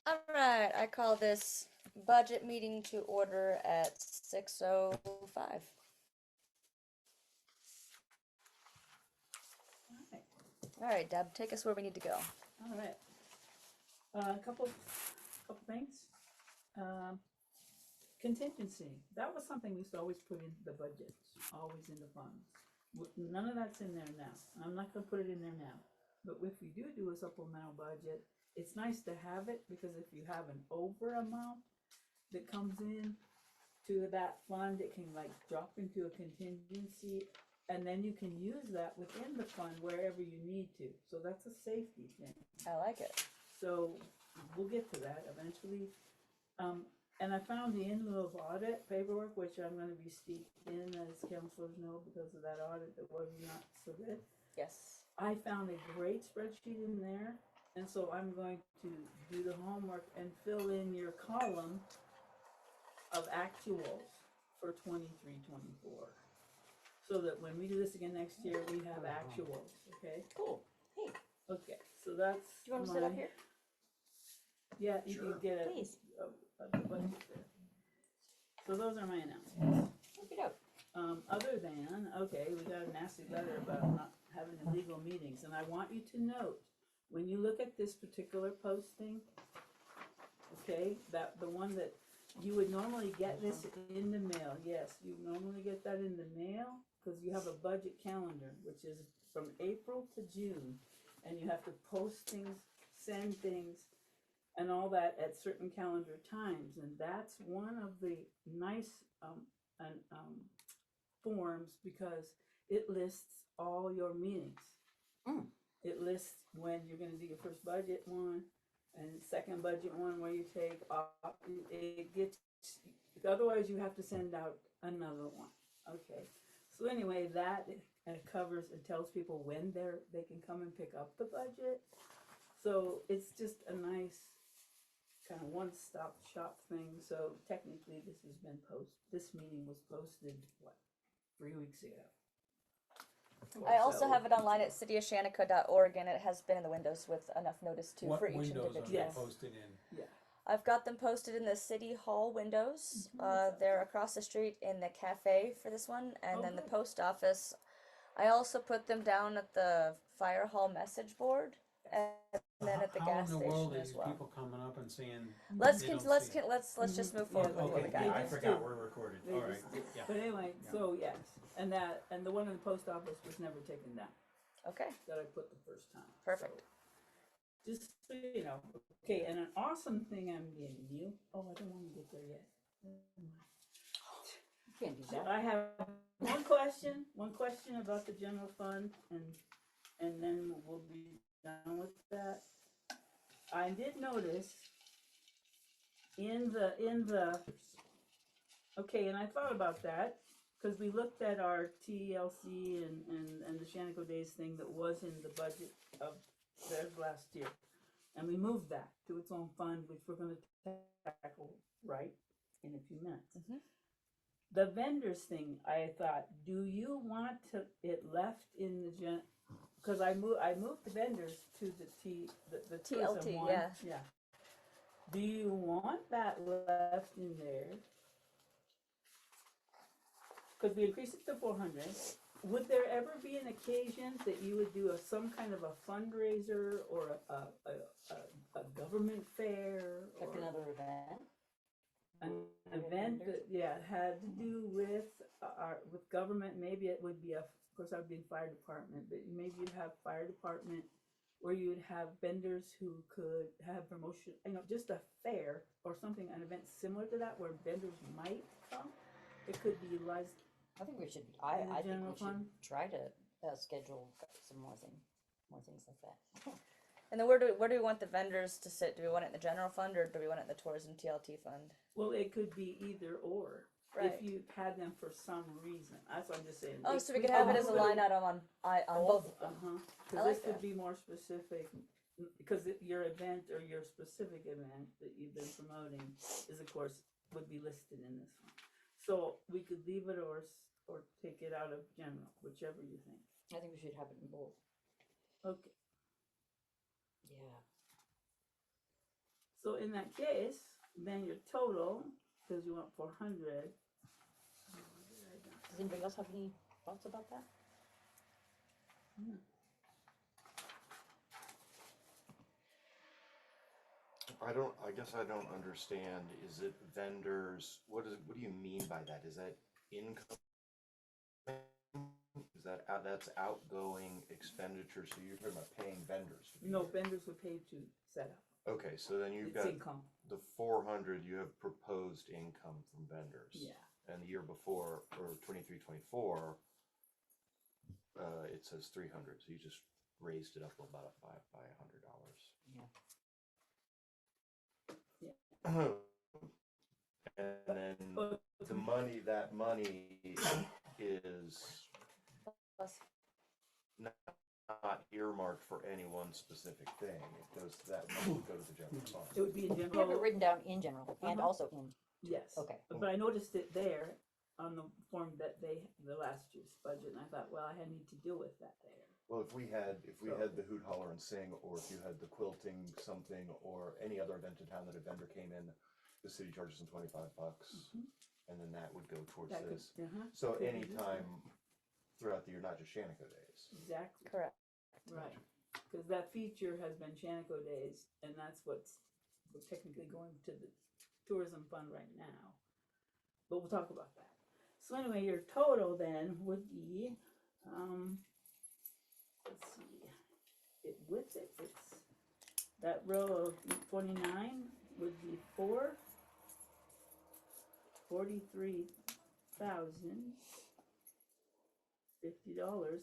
All right, I call this budget meeting to order at 6:05. Alright, All right, Deb, take us where we need to go. alright. A couple things. Contingency, that was something we used to always put in the budget, always in the funds. None of that's in there now. I'm not gonna put it in there now. But if we do a supplemental budget, it's nice to have it, because if you have an over amount that comes in to that fund, it can like drop into a contingency, and then you can use that within the fund wherever you need to. So that's a safety thing. I like it. So we'll get to that eventually. And I found the in lieu of audit paperwork, which I'm gonna be steeped in, as counselors know, because of that audit that was not so good. Yes. I found a great spreadsheet in there, and so I'm going to do the homework and fill in your column of actuals for 23-24. So that when we do this again next year, we have actuals, okay? Cool. Hey, Okay, so that's do you want to sit up here? Yeah, you can get a, Please. a budget there. So those are my announcements. Okey-doke. Other than, okay, we got a nasty letter about not having illegal meetings, and I want you to note, when you look at this particular posting, okay, that the one that you would normally get this in the mail, yes, you normally get that in the mail, because you have a budget calendar, which is from April to June, and you have to post things, send things, and all that at certain calendar times, and that's one of the nice forms, because it lists all your meetings. It lists when you're going to do your first budget one, and second budget one where you take off. It gets, otherwise you have to send out another one. Okay. So anyway, that covers and tells people when they can come and pick up the budget. So it's just a nice kind of one-stop shop thing. So technically this has been this meeting was posted, what, 3 weeks ago. I also have it online at cityofshaniko.org, and it has been in the windows with enough notice too What for each windows individual. are they Yes. posted in? Yeah. I've got them posted in the city hall windows. They're across the street in the cafe for this one, and Oh, then the good. post office. I also put them down at the fire hall message board, and then at the How gas in the station world are as these well. people coming up and saying? Let's they con- don't let's see it? con- let's just move forward with what Okay, we got. yeah, I just forgot do. we're recorded. They All right, just do. yeah. But anyway, Yeah. so yes, and the one in the post office was never taken down, Okay, that I put the first time. perfect. So, just so you know, okay, and an awesome thing I'm getting you. Oh, I don't want to get there yet. You can't do So that. I have one question about the general fund, and then we'll be done with that. I did notice in the okay, and I thought about that, because we looked at our TLC and the Shaniko Days thing that was in the budget of theirs last year. And we moved that to its own fund, which we're gonna tackle right in a few minutes. Mhm. The vendors thing, I thought, do you want it left in the because I moved the vendors to the tourism TLT, one. yeah. Yeah. Do you want that left in there? Because we increased it to 400. Would there ever be an occasion that you would do some kind of a fundraiser or a government fair Like or another event. an event that had to do with government? Maybe it would be of course I would be in fire department, but maybe you'd have fire department where you would have vendors who could have promotion, just a fair or something, an event similar to that where vendors might come. It could be utilized. I think we should. In the I think general we should fund? try to schedule some more things like that. And then where do we want the vendors to sit? Do we want it in the general fund, or do we want it in the tourism TLT fund? Well, it could be either or. Right. If you had them for some reason, that's what I'm just saying. Oh, so we could have it as a line item on both of them. Uh-huh, I because like this would that. be more specific, because your event or your specific event that you've been promoting is, of course, would be listed in this one. So we could leave it or take it out of general, whichever you think. I think we should have it in both. Okay. Yeah. So in that case, then your total, because you want 400. Does anybody else have any thoughts about that? I guess I don't understand, is it vendors, what do you mean by that? Is that income? Is that, that's outgoing expenditure, so you're talking about paying vendors? to be No, here. vendors were paid to set up. Okay, so then you've It's got income. the 400, you have proposed income from vendors. Yeah. And the year before, or 23-24, it says 300, so you just raised it up about by Yeah. $100. And then the money, that money is Plus, not earmarked for any one specific thing. It goes, that money would go to the general It fund. would be in You have it general. written down in general and Uh-huh. also in, Yes. okay. But I noticed it there on the form that the last year's budget, and I thought, well, I need to deal with that there. Well, if we had the hoot, holler, and sing, or if you had the quilting something, or any other event in town that a vendor came in, the city charges them $25, and then that would go towards That could, this. So could be this anytime throughout the year, not just Shaniko days. Exactly. correct. Right. Because that feature has been Shaniko Days, and that's what's we're technically going to the tourism fund right now. But we'll talk about that. So anyway, your total then would be, let's see, it's that row of 49 would be $43,050,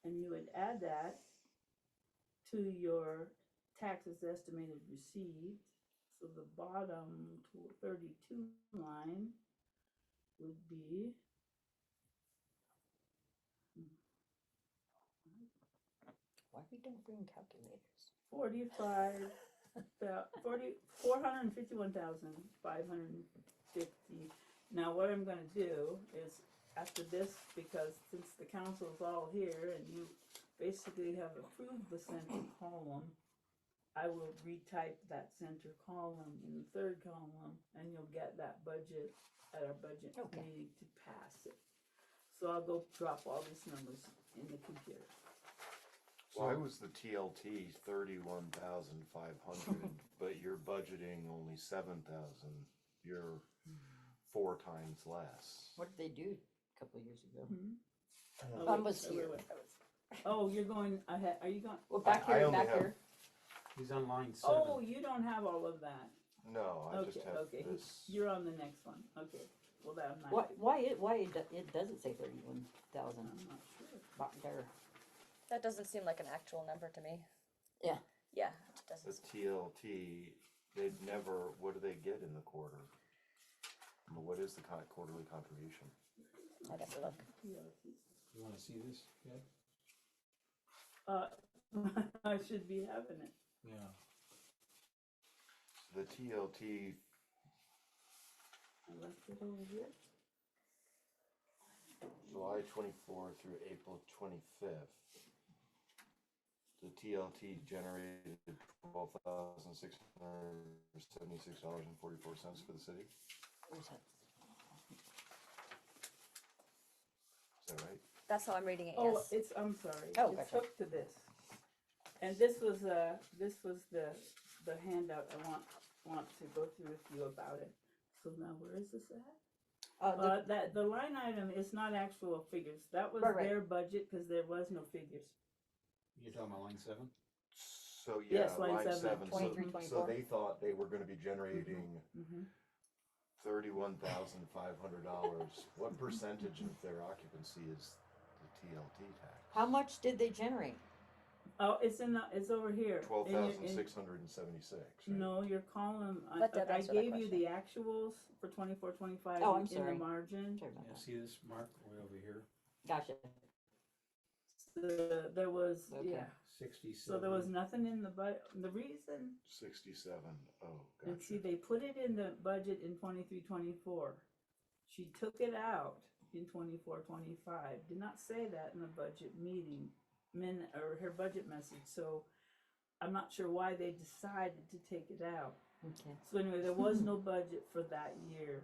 and you would add that to your taxes estimated received. So the bottom 32 line would be Why are we don't bring calculators? 451,550. Now what I'm gonna do is after this, because since the council's all here and you basically have approved the center column, I will retype that center column in the third column, and you'll get that budget at our budget Okay. meeting to pass it. So I'll go drop all these numbers in the computer. Why was the TLT 31,500, but you're budgeting only 7,000? You're 4 times less. What did they do a couple of years ago? Oh, I was wait, here. wait. Oh, you're going ahead. Are you going? Well, back I here, only back have- here. He's on line 7. Oh, you don't have all of that. No, I just Okay, have okay. this. You're on the next one. Okay. Well, that I'm not. Why it doesn't say 31,000 I'm not sure. back there? That doesn't seem like an actual number to me. Yeah. Yeah, it The doesn't. TLT, they'd never, what do they get in the quarter? I mean, what is the quarterly contribution? I'd have to look. You want to see this? Yeah. I should be having it. Yeah. The TLT, I left it over here. July 24 through April 25th, the TLT generated $12,676.44 for the city. Where's that? Is that right? That's how I'm reading it, Oh, yes. I'm sorry. Oh, It's gotcha. hooked to this. And this was the handout I want to go through with you about it. So now where is this at? That the line item is not actual figures. That was Right, right. their budget because there was no figures. You're talking about line 7? So yeah, Yes, line line seven. 7. 23, So 24. they thought they were going to be generating Mm-hmm. $31,500. What percentage of their occupancy is the TLT tax? How much did they generate? Oh, it's over here. In your- in- 12,676. Right? No, your column. Let Deb I answer that gave you question. the actuals for 24-25 Oh, I'm in sorry. the margin. Sorry about Yeah, that. see this mark way over here? Gotcha. There was Okay. yeah. 67. So there was nothing in the the reason. 67. Oh, And see, gotcha. they put it in the budget in 23-24. She took it out in 24-25. Did not say that in the budget meeting, or her budget message. So I'm not sure why they decided to take it out. Okay. So anyway, there was no budget for that year,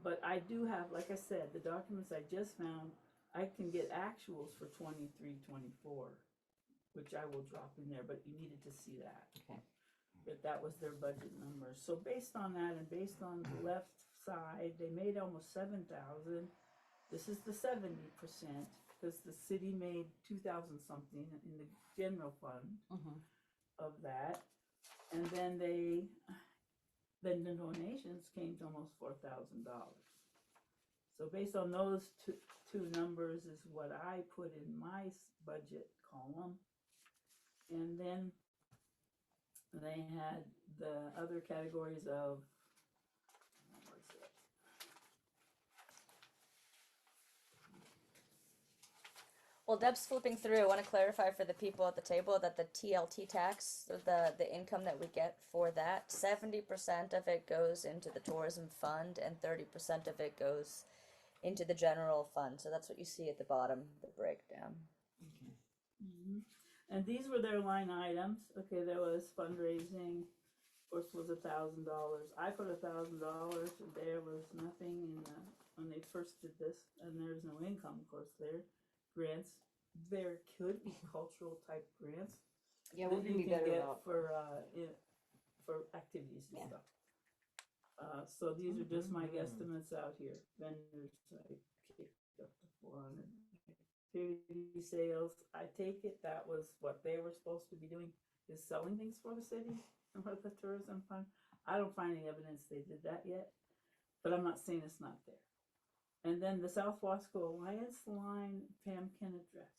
but I do have, like I said, the documents I just found, I can get actuals for 23, 24, which I will drop in there, but you needed to see that. Okay. But that was their budget numbers. So based on that and based on the left side, they made almost 7,000. This is the 70%, because the city made 2,000 something in the general fund Mm-hmm. of that. And then the donations came to almost $4,000. So based on those two numbers is what I put in my budget column. And then they had the other categories of, what's it? Well, Deb's flipping through. I want to clarify for the people at the table that the TLT tax, the income that we get for that, 70% of it goes into the tourism fund and 30% of it goes into the general fund. So that's what you see at the bottom, the breakdown. Mm-hmm. And these were their line items. Okay, there was fundraising, of course, was $1,000. I put $1,000. There was nothing in when they first did this, and there's no income, of course. There, grants. There could be cultural type grants. Yeah, that we're gonna you be can better get about. for activities and Yeah. stuff. So these are just my guesstimates out here. Vendors, I kicked up to 400. Activity sales, I take it that was what they were supposed to be doing, is selling things for the city and for the tourism fund. I don't find any evidence they did that yet, but I'm not saying it's not there. And then the South Wasco Alliance line, Pam can address.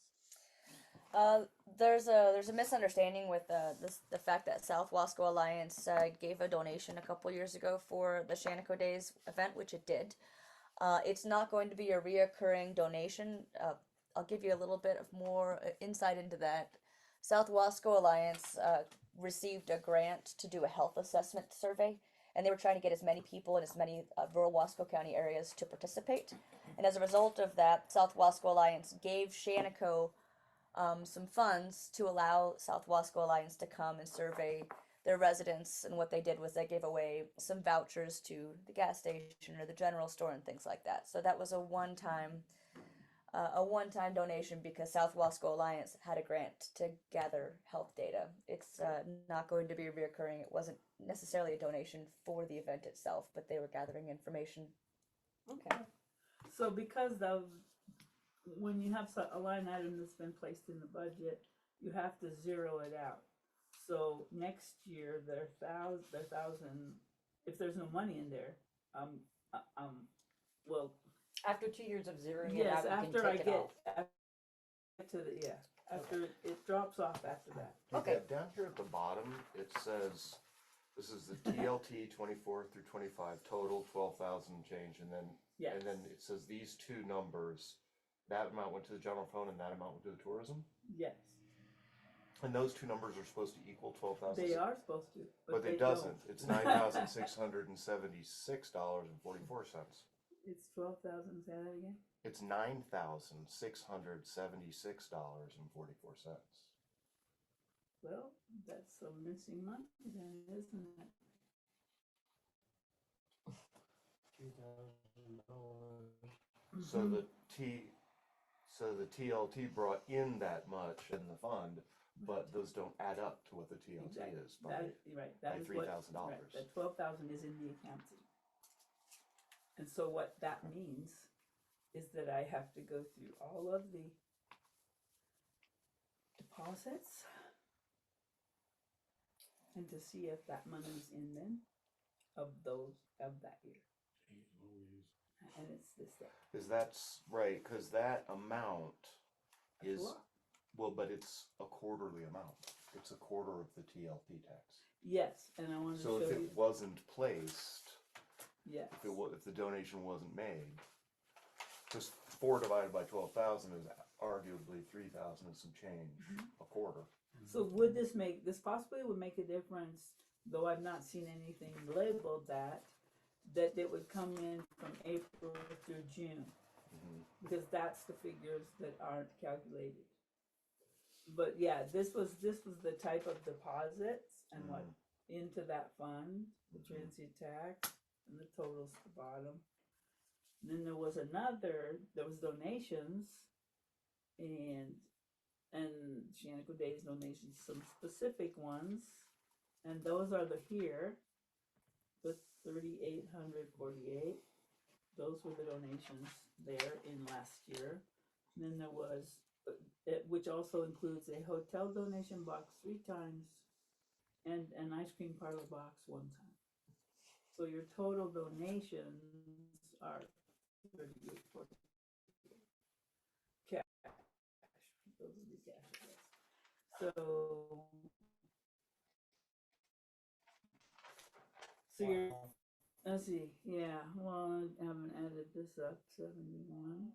There's a misunderstanding with the fact that South Wasco Alliance gave a donation a couple years ago for the Shaniko Days event, which it did. It's not going to be a reoccurring donation. I'll give you a little bit of more insight into that. South Wasco Alliance received a grant to do a health assessment survey, and they were trying to get as many people in as many rural Wasco County areas to participate. And as a result of that, South Wasco Alliance gave Shaniko some funds to allow South Wasco Alliance to come and survey their residents. And what they did was they gave away some vouchers to the gas station or the general store and things like that. So that was a one-time donation because South Wasco Alliance had a grant to gather health data. It's not going to be reoccurring. It wasn't necessarily a donation for the event itself, but they were gathering information. Okay. So because of, when you have a line item that's been placed in the budget, you have to zero it out. So next year, their thousand, if there's no money in there, well, After 2 years of zeroing it yes, out, you after can I take it get off. after it drops off after that. Okay. Yeah, down here at the bottom, it says, this is the TLT 24 through 25, total 12,000 change, and then Yes. and then it says these two numbers, that amount went to the general fund and that amount went to the tourism, Yes, and those two numbers are supposed to equal 12,000. they are supposed to, but they it doesn't. don't. It's $9,676.44. It's 12,000. Say that again. It's $9,676.44. Well, that's some missing money then, isn't it? So the TLT brought in that much in the fund, but those don't add up to what the TLT Exactly. is by, That, right, that by is what, $3,000. right, that 12,000 is in the accounting. And so what that means is that I have to go through all of the deposits and to see if that money's in them of that year. And it's this there. Because that's right, because that amount That's a is, lot. well, but it's a quarterly amount. It's a quarter of the TLT tax. Yes, and I wanted to So show if it you. wasn't placed, Yes. if the donation wasn't made, because 4 divided by 12,000 is arguably 3,000 and some change a quarter. So would this possibly would make a difference, though I've not seen anything labeled that it would come in from April through June, because that's the figures that aren't calculated. but yeah, this was the type of deposits and what into that fund, the transient tax, and the totals at the bottom. And then there was donations, and Shaniko Days donations, some specific ones, and those are the 3,848. Those were the donations there in last year. And then there was, which also includes a hotel donation box 3 times and an ice cream parlor box 1 time. So your total donations are 3,848. Cash. Those would be cash. So you're, let's see, yeah, well, I haven't added this up, 71.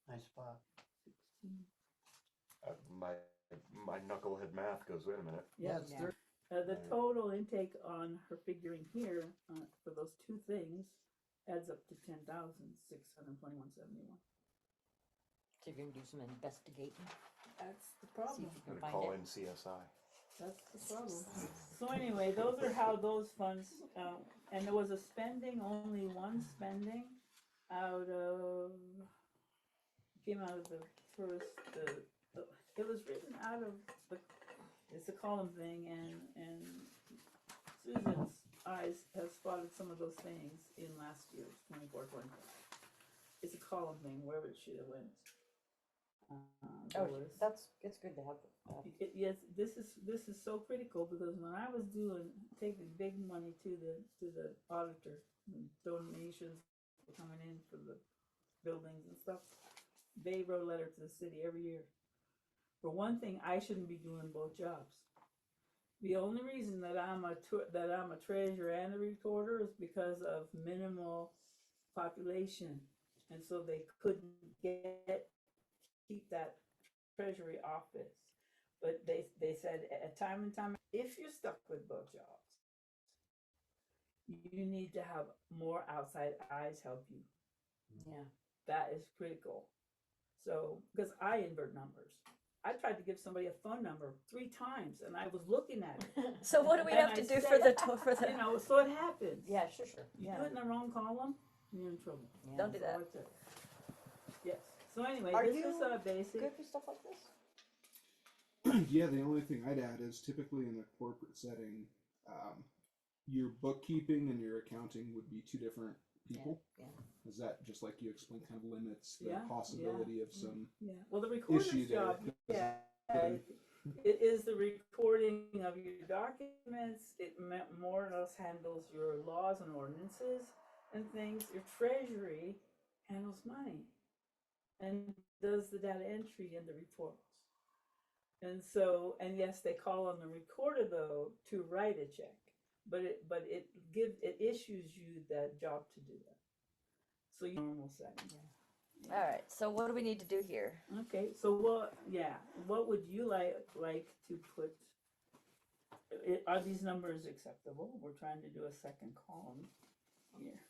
Nice spot. 16. My knucklehead math goes, wait a minute. Yeah, it's Yeah. the total intake on her figuring here for those 2 things adds up to 10,621.71. So you're gonna do some investigating, That's the see problem. if you I'm can gonna find call it. in CSI. That's the problem. So anyway, those are how those funds, and there was a spending, only one spending out of, came out of the first, it was written out of the, it's a column thing, and Susan's eyes have spotted some of those things in last year's 24-25. It's a column thing, wherever it should have went. Oh, it's good to have. Yes, this is so critical, because when I was taking big money to the auditor, donations were coming in for the buildings and stuff, they wrote a letter to the city every year. For one thing, I shouldn't be doing both jobs. The only reason that I'm a treasurer and a recorder is because of minimal population, and so they couldn't keep that treasury office. But they said at time and time, if you're stuck with both jobs, you need to have more outside eyes help you. Yeah. That is critical. So, because I invert numbers. I tried to give somebody a phone number 3 times, and I was looking at it. So what do we And have I to do said, for the You know, so it happens. Yeah, sure. You Yeah. do it in the wrong column, you're in trouble. Yeah. Don't do That's that. all I said. Yes. So anyway, Are this you is basic. Good with stuff like this? Yeah, the only thing I'd add is typically in a corporate setting, your bookkeeping and your accounting would be 2 different people. Yeah. Is that just like you explained, kind of limits the Yeah, possibility of some Yeah. Well, the recorder's issue there? job, yeah, it is the recording of your documents. It more or less handles your laws and ordinances and things. Your treasury handles money and does the data entry in the reports. And so, and yes, they call on the recorder though to write a check, but it issues you that job to do that. So you normal setting. All right. So what do we need to do here? Okay, so what would you like to put? Are these numbers acceptable? We're trying to do a second column here.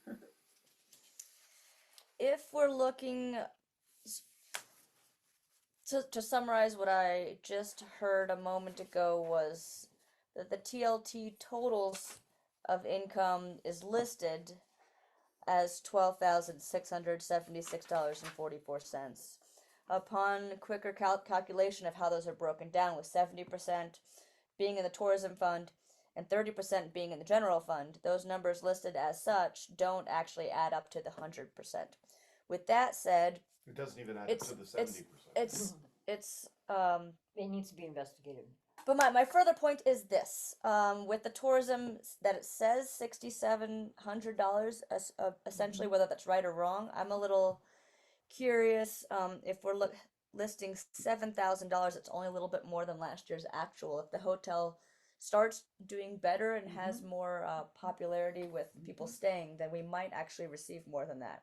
If we're looking to summarize what I just heard a moment ago was that the TLT totals of income is listed as $12,676.44. Upon quicker calculation of how those are broken down, with 70% being in the tourism fund and 30% being in the general fund, those numbers listed as such don't actually add up to the 100%. With that said, It doesn't even add up it's to the it's 70%. it's It needs to be investigated. But my further point is this: with the tourism that it says $6,700, essentially, whether that's right or wrong, I'm a little curious. If we're listing $7,000, it's only a little bit more than last year's actual. If the hotel starts doing better and has more popularity with people staying, then we might actually receive more than that.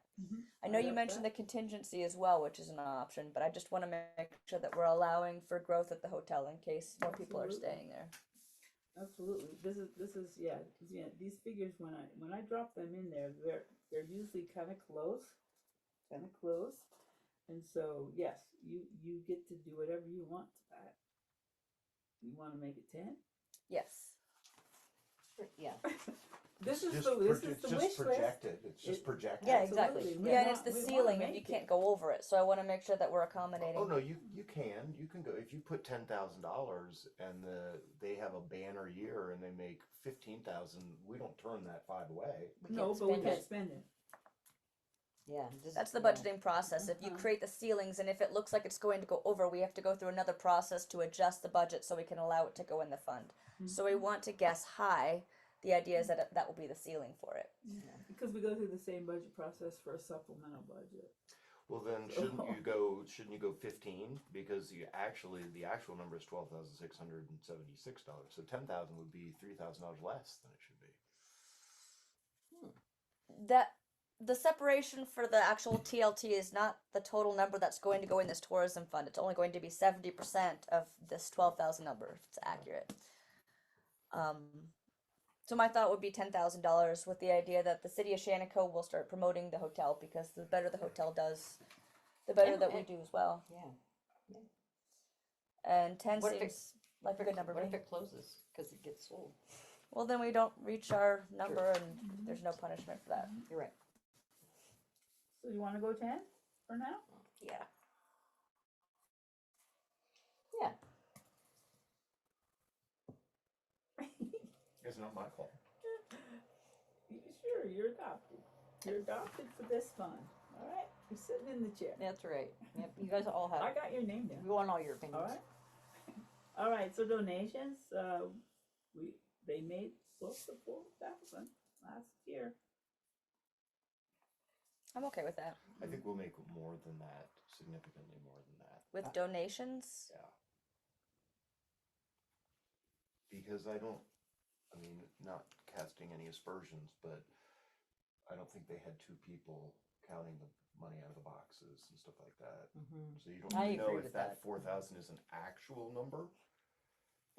I know you mentioned the contingency as well, which is an option, but I just want to make sure that we're allowing for growth at the hotel in case more people are staying there. Absolutely. This is these figures when I drop them in there, they're usually kind of close, kind of close. And so, yes, you get to do whatever you want to that. You want to make it 10? Yes. Yeah. This is Just the it's wish just list. projected, it's just It- projected. Yeah, exactly. Absolutely. We Yeah, and it's want- the we wanna ceiling if make you it. can't go over it. So I want to make sure that we're accommodating. Oh, no, you can go, if you put $10,000 and they have a banner year and they make 15,000, we don't turn that 5 away. We No, can't but we spend can't it. spend it. Yeah. Just, That's the yeah. budgeting process. If you Uh-huh. create the ceilings and if it looks like it's going to go over, we have to go through another process to adjust the budget so we can allow it to go in the fund. So we want to guess high. The idea is that that will be the ceiling for it. Because we go through the same budget process for a supplemental budget. Well, then shouldn't you go 15? Because the actual number is $12,676. So 10,000 would be $3,000 less than it should be. That the separation for the actual TLT is not the total number that's going to go in this tourism fund. It's only going to be 70% of this 12,000 number, if it's accurate. So my thought would be $10,000 with the idea that the city of Shaniko will start promoting the hotel because the better the hotel does, the better that we do as well. Yeah. And 10 What if seems like a good number. What to if me. it closes because it gets sold? Well, then we don't reach our number and there's no punishment for that. You're right. So you want to go 10 for now? Yeah. Yeah. It's not my call. Sure, you're adopted. You're adopted for this fund. All right, you're sitting in the chair. That's right. Yep. You guys all I have. got your name down. We want all your opinions. All right. All right. So donations, they made close to 4,000 last year. I'm okay with that. I think we'll make more than that, significantly more than that. With donations, Yeah. Because I mean, not casting any aspersions, but I don't think they had 2 people counting the money out of the boxes and stuff like that. Mm-hmm. So you don't I really know agree if with that that. 4,000 is an actual number.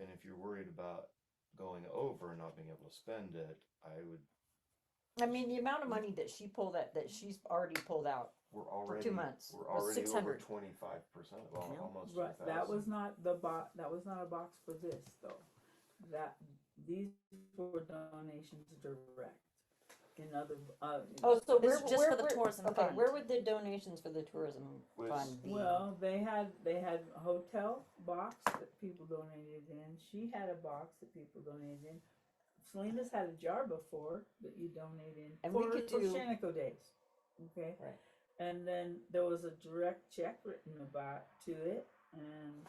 And if you're worried about going over and not being able to spend it, I would. I mean, the amount of money that she's already pulled out. We're already 2 months We're was already over 600. 25%. Well, Yeah. almost. Right. 2,000. That was not the box. That was not a box for this though. These were donations direct. In other. Oh, so This is just for the tourism okay, fund. where would the donations for the tourism Was- fund be? Well, they had a hotel box that people donated in. She had a box that people donated in. Selena's had a jar before that you donate in And for, we could for do- Shaniko days. Okay. Right. And then there was a direct check written about to it, and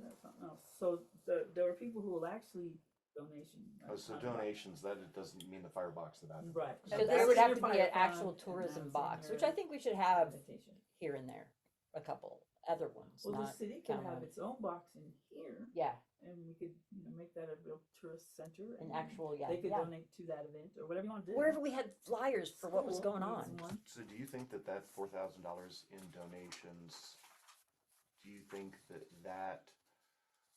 that's something else. So there were people who will actually donation. Oh, so donations, that it doesn't mean the firebox, the bathroom. Right. So That's there would in have your to be fire an actual fund, and tourism that's in box, which your I think we should have invitation. here and there. A couple other ones, Well, the not city could count have on- its own box in here, yeah, and we could, make that a real tourist center. an and actual They could yeah. donate to that event or whatever you want to do. Wherever we had flyers for what was School going needs on. one. So do you think that $4,000 in donations, do you think that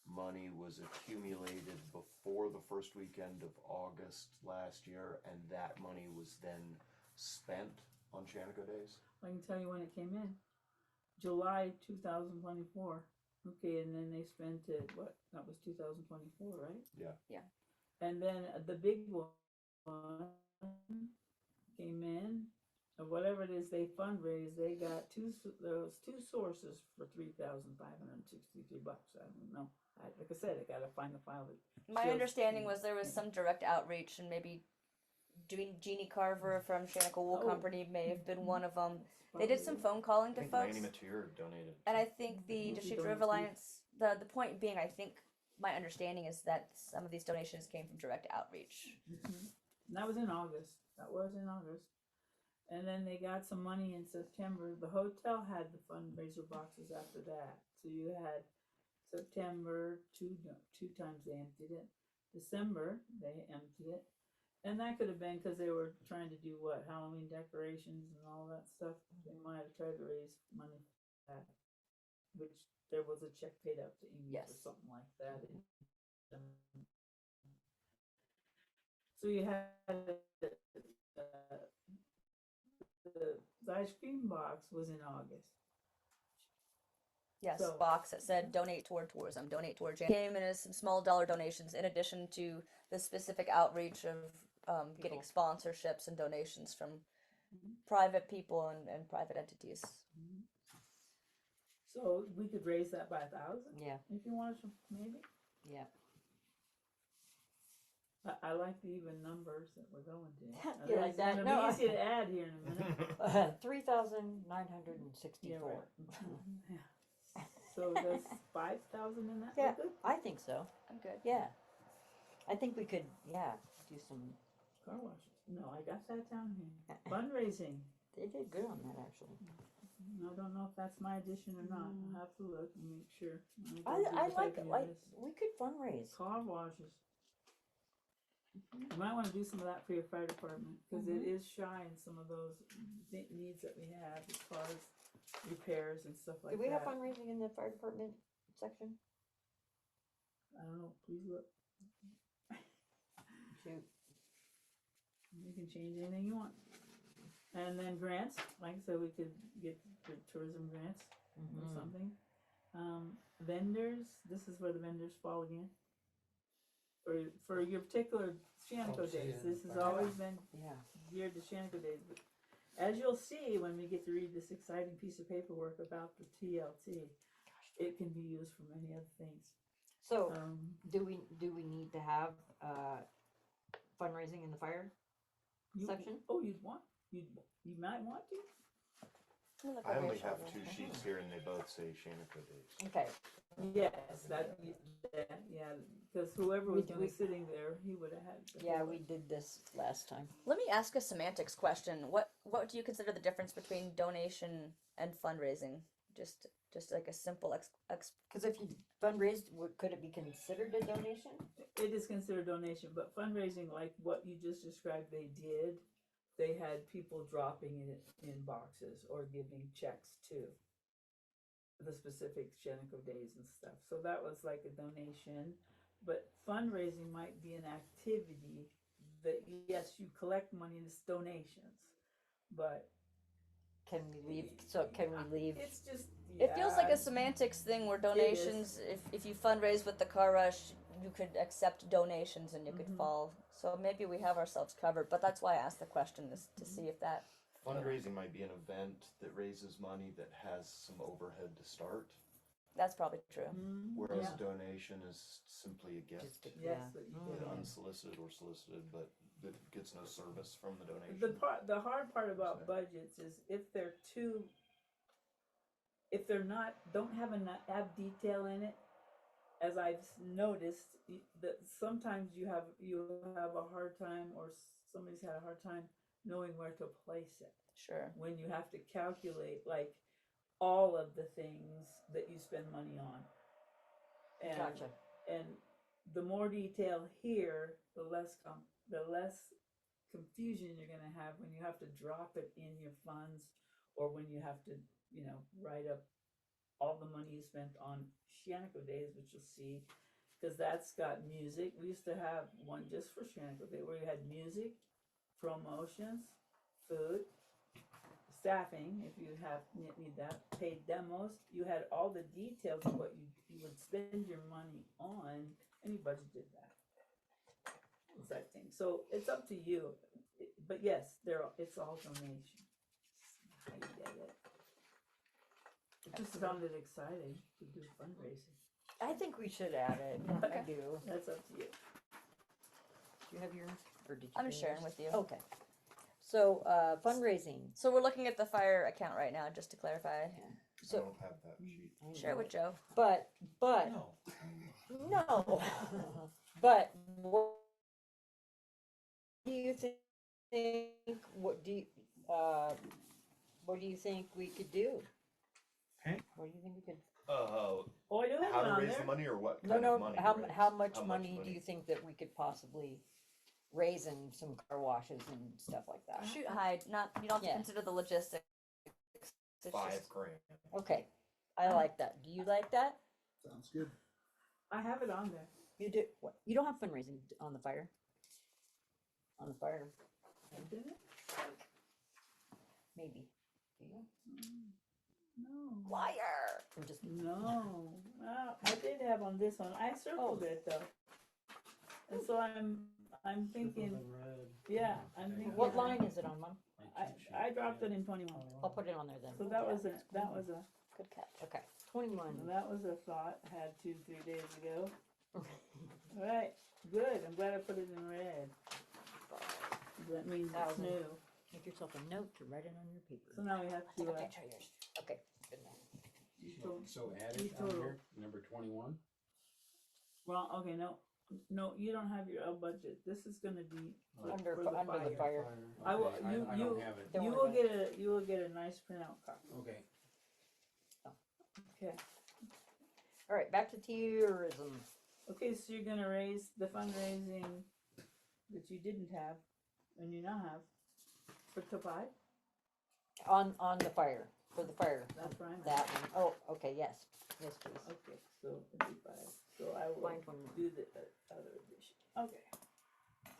money was accumulated before the first weekend of August last year and that money was then spent on Shaniko days? I can tell you when it came in. July 2024. Okay, and then they spent it, what, that was 2024, right? Yeah. Yeah. And then the big one came in, or whatever it is they fundraised, they got there was 2 sources for $3,563. I don't know. Like I said, I gotta find the file. my Shows- understanding was there was some direct outreach and maybe doing Jeannie Carver from Shaniko Wool Oh. Company may have been one of them. They did some phone calling I to think folks. Randy Mateer donated. And I think the Mhm. District River Alliance, the point being, I think my understanding is that some of these donations came from direct outreach. And that was in August. And then they got some money in September. The hotel had the fundraiser boxes after that. So you had September, two times they emptied it. December, they emptied it. And that could have been because they were trying to do what? Halloween decorations and all that stuff. They might have tried to raise money for that. Which there was a check paid out to Amy Yes. or something like that. So you had the ice cream box was in August. Yes, So- box that said donate toward tourism, donate toward came in as some small dollar donations in addition to the specific outreach of getting sponsorships and donations from private people and private entities. So we could raise that by 1,000 Yeah, if you wanted to, maybe. yeah. I like the even numbers that we're going to. You like that? It'll No, be I- easy to add here in a minute. 3,964. Yeah. So that's 5,000 in that. Yeah, We're good? I think so. I'm good. Yeah. I think we could, do some, Car washes. No, I got that down here. Fundraising. they did good on that actually. I don't know if that's my addition or not. I'll have to look and make sure. I like it, we could fundraise. Car washes. You might want to do some of that for your fire department because it is shy in some of those needs that we have as far as repairs and stuff like Do we have that. fundraising in the fire department section? I don't know. Please look. Shoot. You can change anything you want. And then grants, like I said, we could get the tourism grants or something. Vendors, this is where the vendors fall again. For your particular Shaniko days, this has always been Yeah. geared to Shaniko days. But as you'll see when we get to read this exciting piece of paperwork about the TLT, it can be used for many other things. So, do we need to have, fundraising in the fire section? Oh, you might want to. I only have two sheets here and they both say Shaniko Days. Okay, Yes, yeah, because whoever was We- sitting there, he would have had. the yeah, whole- we did this last time. Let me ask a semantics question. What do you consider the difference between donation and fundraising? Just like a simple Cause if you fundraised, could it be considered a donation? It is considered donation, but fundraising, like what you just described, they had people dropping it in boxes or giving checks to the specific Shaniko days and stuff. So that was like a donation, but fundraising might be an activity that, yes, you collect money and it's donations, but Can we leave, it's just, It feels like yeah, a semantics thing where donations, if you fundraise with the car rush, you could accept donations and you could fall. So maybe we have ourselves covered, but that's why I asked the question is to see if that. Fundraising might be an event that raises money that has some overhead to start, That's probably true. whereas yeah. a donation is simply a gift. Just, Yes, yeah. that you Either get. unsolicited or solicited, but that gets no service from the donation. The hard part about budgets is if they're not, don't have have detail in it, as I've noticed, that sometimes you have a hard time, or somebody's had a hard time knowing where to place it Sure. when you have to calculate like all of the things that you spend money on. And, Gotcha. and the more detail here, the less confusion you're gonna have when you have to drop it in your funds, or when you have to, write up all the money you spent on Shaniko days, which you'll see, because that's got music. We used to have one just for Shaniko Day where you had music, promotions, food, staffing, if you need that, paid demos. You had all the details of what you would spend your money on. Any budget did that exact thing. So it's up to you. But yes, it's all donation. How you get it. It just sounded exciting to do fundraising. I think we should add it, I do. That's up to you. Do you have yours, or did you? I'm bring sharing yours? with you. Okay. So, fundraising, So we're looking at the fire account right now, just to clarify. I so, don't have that sheet. Share with Joe. but, No. no, but what do you think, what do you think we could do? Okay. What do you think we could, Oh, I do have How it to on raise there. the money or what no, kind no, of money? how, to raise? how much money do you think that we could possibly raise in some car washes and stuff like that? Shoot, hide. Not you don't have to Yeah. consider the logistics. It's just- $5,000. Okay, I like that. Do you like that? Sounds good. I have it on there. You do, what, you don't have fundraising on the fire? On the fire? Did it? maybe. Do you? No. Liar! I'm just, No. Well, I did have on this one. I circled Oh. it though. And so I'm thinking, Circled in red. yeah, I'm thinking. what line is it on, Mom? I dropped it in 21. I'll put it on there then. So that was a, Good catch. Okay, 21. that was a thought I had 2-3 days ago. All right, good. I'm glad I put it in red. That means it's 1,000. new. Make yourself a note to write it on your paper. So now we have Take to, a picture of yours. Okay, good enough. So added on total. here, number 21. well, okay, no, you don't have your L budget. This is gonna be for, Under, for the under the fire. fire. I will, Okay, you, I you, don't have it. Don't you worry will about get you will get a nice printout copy. Okay. Okay. All right, back to tourism. Okay, so you're gonna raise the fundraising that you didn't have, and you now have, for Topai? On the fire, for the fire. That's right. That one. Oh, okay, yes. Yes, please. Okay, so it'd be 5. So I will Line 21. do the other addition. Okay.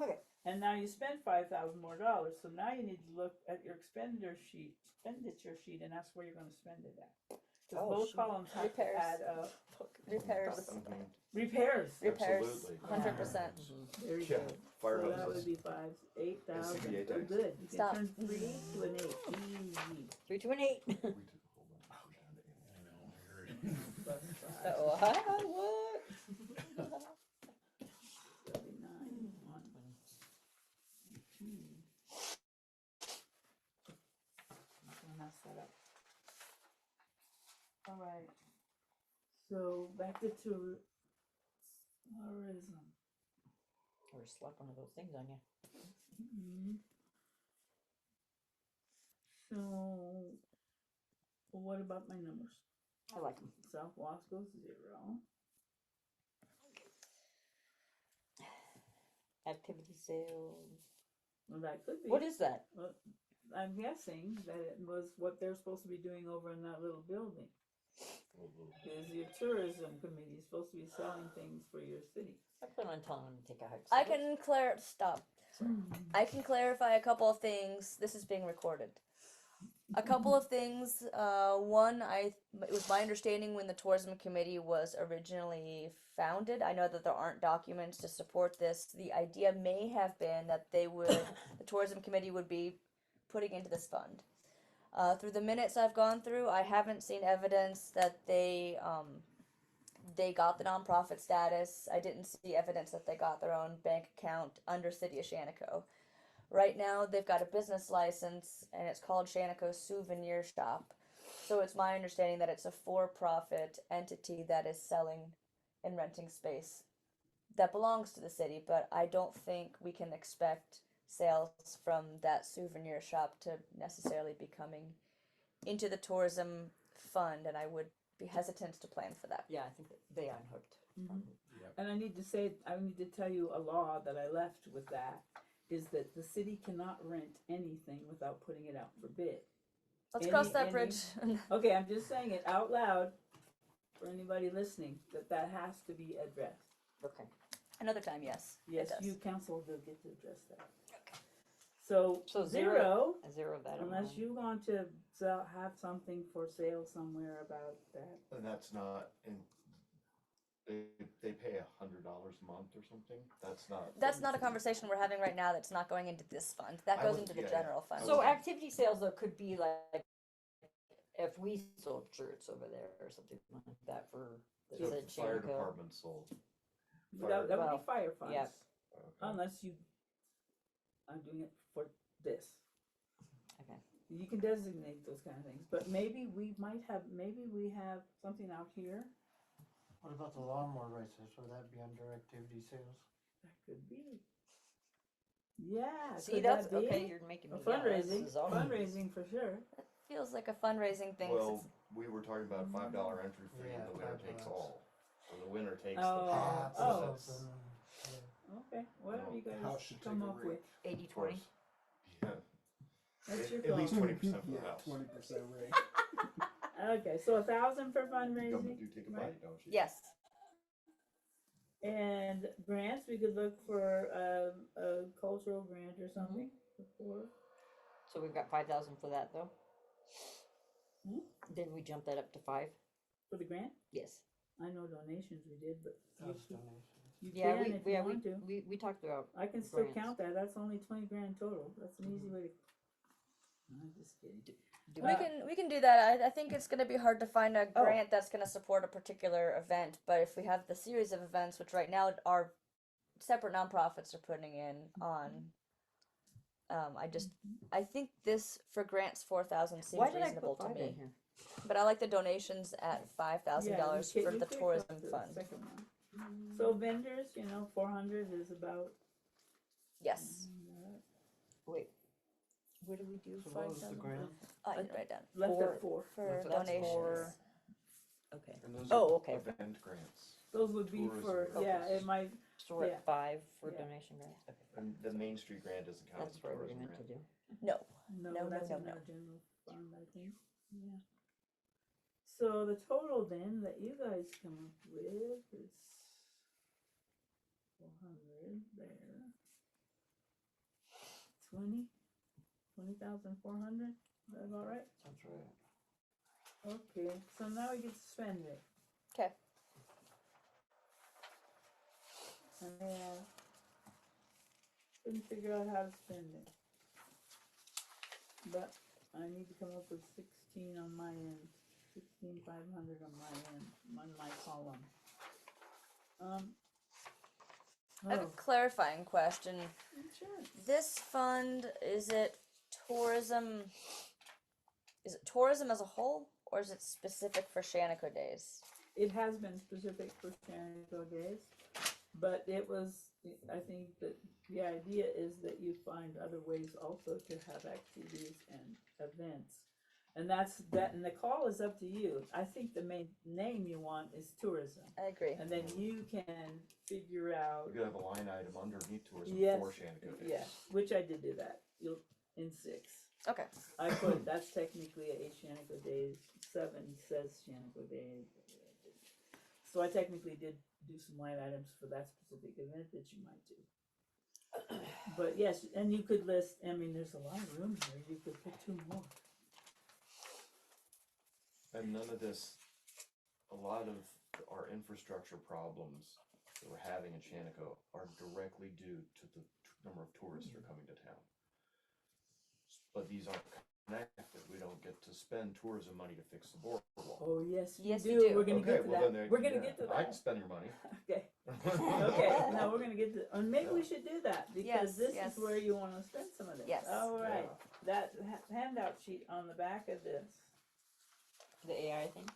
Okay. And now you spent $5,000 more dollars, so now you need to look at your expenditure sheet, and that's where you're gonna spend it at. Cause Oh, both shoot. columns have to Repairs. add up. Repairs. Repairs. Repairs. Absolutely. 100%. Very Yeah, good. fire So that hoses. would be 8,000. SCBA So tax. good. You can Stop. turn 3 to an 8. Easy. 3 to an 8. We took a whole bunch of down to I know, I heard. Plus 5. What? 79. 1. 2. I'm gonna mess that up. All right. So back to tourism. Or slap one of those things on you. Mhm. So, what about my numbers? I like them. South Wasco 0. Activity sales. Well, that could be. What is that? I'm guessing that it was what they're supposed to be doing over in that little building. Is your tourism committee supposed to be selling things for your city? I plan on telling them to take a hike. I can I can clarify a couple of things. This is being recorded. A couple of things. One, it was my understanding when the tourism committee was originally founded. I know that there aren't documents to support this. The idea may have been that the tourism committee would be putting into this fund. Through the minutes I've gone through, I haven't seen evidence that they got the nonprofit status. I didn't see evidence that they got their own bank account under City of Shaniko. Right now, they've got a business license, and it's called Shaniko Souvenir Shop. So it's my understanding that it's a for-profit entity that is selling and renting space that belongs to the city, but I don't think we can expect sales from that souvenir shop to necessarily be coming into the tourism fund, and I would be hesitant to plan for that. Yeah, I think that they unhooked. Mhm. And I need to tell you a law that I left with that is that the city cannot rent anything without putting it out for bid. Let's cross that Any- bridge. Okay, I'm just saying it out loud for anybody listening, that has to be addressed. Okay. Another time, yes. Yes, it does. you council will get to address that. So, So 0, A 0 that unless amount. you want to have something for sale somewhere about that. And that's not in, they pay $100 a month or something. That's not a conversation we're having right now. That's not going into this fund. That I goes was- into the yeah, general fund. So activity sales though could be like if we sold shirts over there or something like that for So the if the fire Shaniko. department sold. That would Well, be fire funds. yeah. Okay. Unless you are doing it for this. Okay. You can designate those kind of things, but maybe we have something out here. What about the lawnmower races? Would that be under activity sales? That could be. Yeah, See, could that's that be? okay. You're making A me yeah, this fundraising, is all- fundraising for sure. Feels like a fundraising thing. 'cause Well, it's- we were talking about $5 entry fee and Yeah, the winner $5. takes all. So the winner takes Oh, the Hats oh. or That's, something. Okay, whatever you The guys house should come take a up rate. with. 80 of course. 20. Yeah. That's your At least call. 20% for the Yeah, house. 20% rate. Okay, so 1,000 for Government fundraising, do take a right? bite, don't you? yes. And grants, we could look for a cultural grant or something before. So we've got 5,000 for that though? Hmm? Did we jump that up to 5? For the grant? Yes. I know donations we did, but That's donation. you Yeah, can if you want to. we talked about, I can still grants. count that. That's only 20 grand total. That's an easy way to. I'm just kidding. do We can do that. I think it's gonna be hard to find a Oh. grant that's gonna support a particular event, but if we have the series of events, which right now are separate nonprofits are putting in on, I think this for grants 4,000 seems why did I reasonable put to 5 in me. here? But I like the donations at $5,000 you for could- the you could tourism go to the fund. second one. So vendors, 400 is about. Yes, Wait, where do we do So what was the 5,000? grant? I did write down Left For- at 4. for That's donations. for- Okay, And those Oh, are okay. event grants. Those would be Tourism for, focus. it might, so we're Yeah. at 5 for Yeah. donation grant? Okay. And the Main Street grant doesn't count as That's a what we tourism meant grant. to do. No, no, No, that's no, in no. our general fund, I think. Yeah. So the total then that you guys come up with is 400 there. 20,400. Is that about right? Sounds right. Okay, so now we get to spend it. okay. And couldn't figure out how to spend it. But I need to come up with 16 on my end. 16,500 on my end, on my column. I have a clarifying question. Insurance. This fund, is it tourism? Is it tourism as a whole, or is it specific for Shaniko Days? It has been specific for Shaniko Days, but it was, I think that the idea is that you find other ways also to have activities and events. And and the call is up to you. I think the main name you want is tourism. I agree. And then you can figure out, We could have a line item underneath tourism Yes, for Shaniko Days. yeah, which I did do that, in 6. Okay. I put, that's technically a Shaniko Days, 7 says Shaniko Days. So I technically did do some line items for that specific event that you might do. But yes, and you could list, there's a lot of room here, you could put 2 more. And none of this, a lot of our infrastructure problems that we're having in Shaniko are directly due to the number of tourists who are coming to town. But these aren't connected. We don't get to spend tourism money to fix the boardwalk. Oh, yes, you Yes, you do, do. we're gonna Okay, get to well that, then, we're gonna get to I that. can spend your money. Okay, okay, no, we're gonna get to, and maybe we should do that, because Yes, this yes. is where you wanna spend some of this. Yes. All right, that handout sheet on the back of this, The AI thing?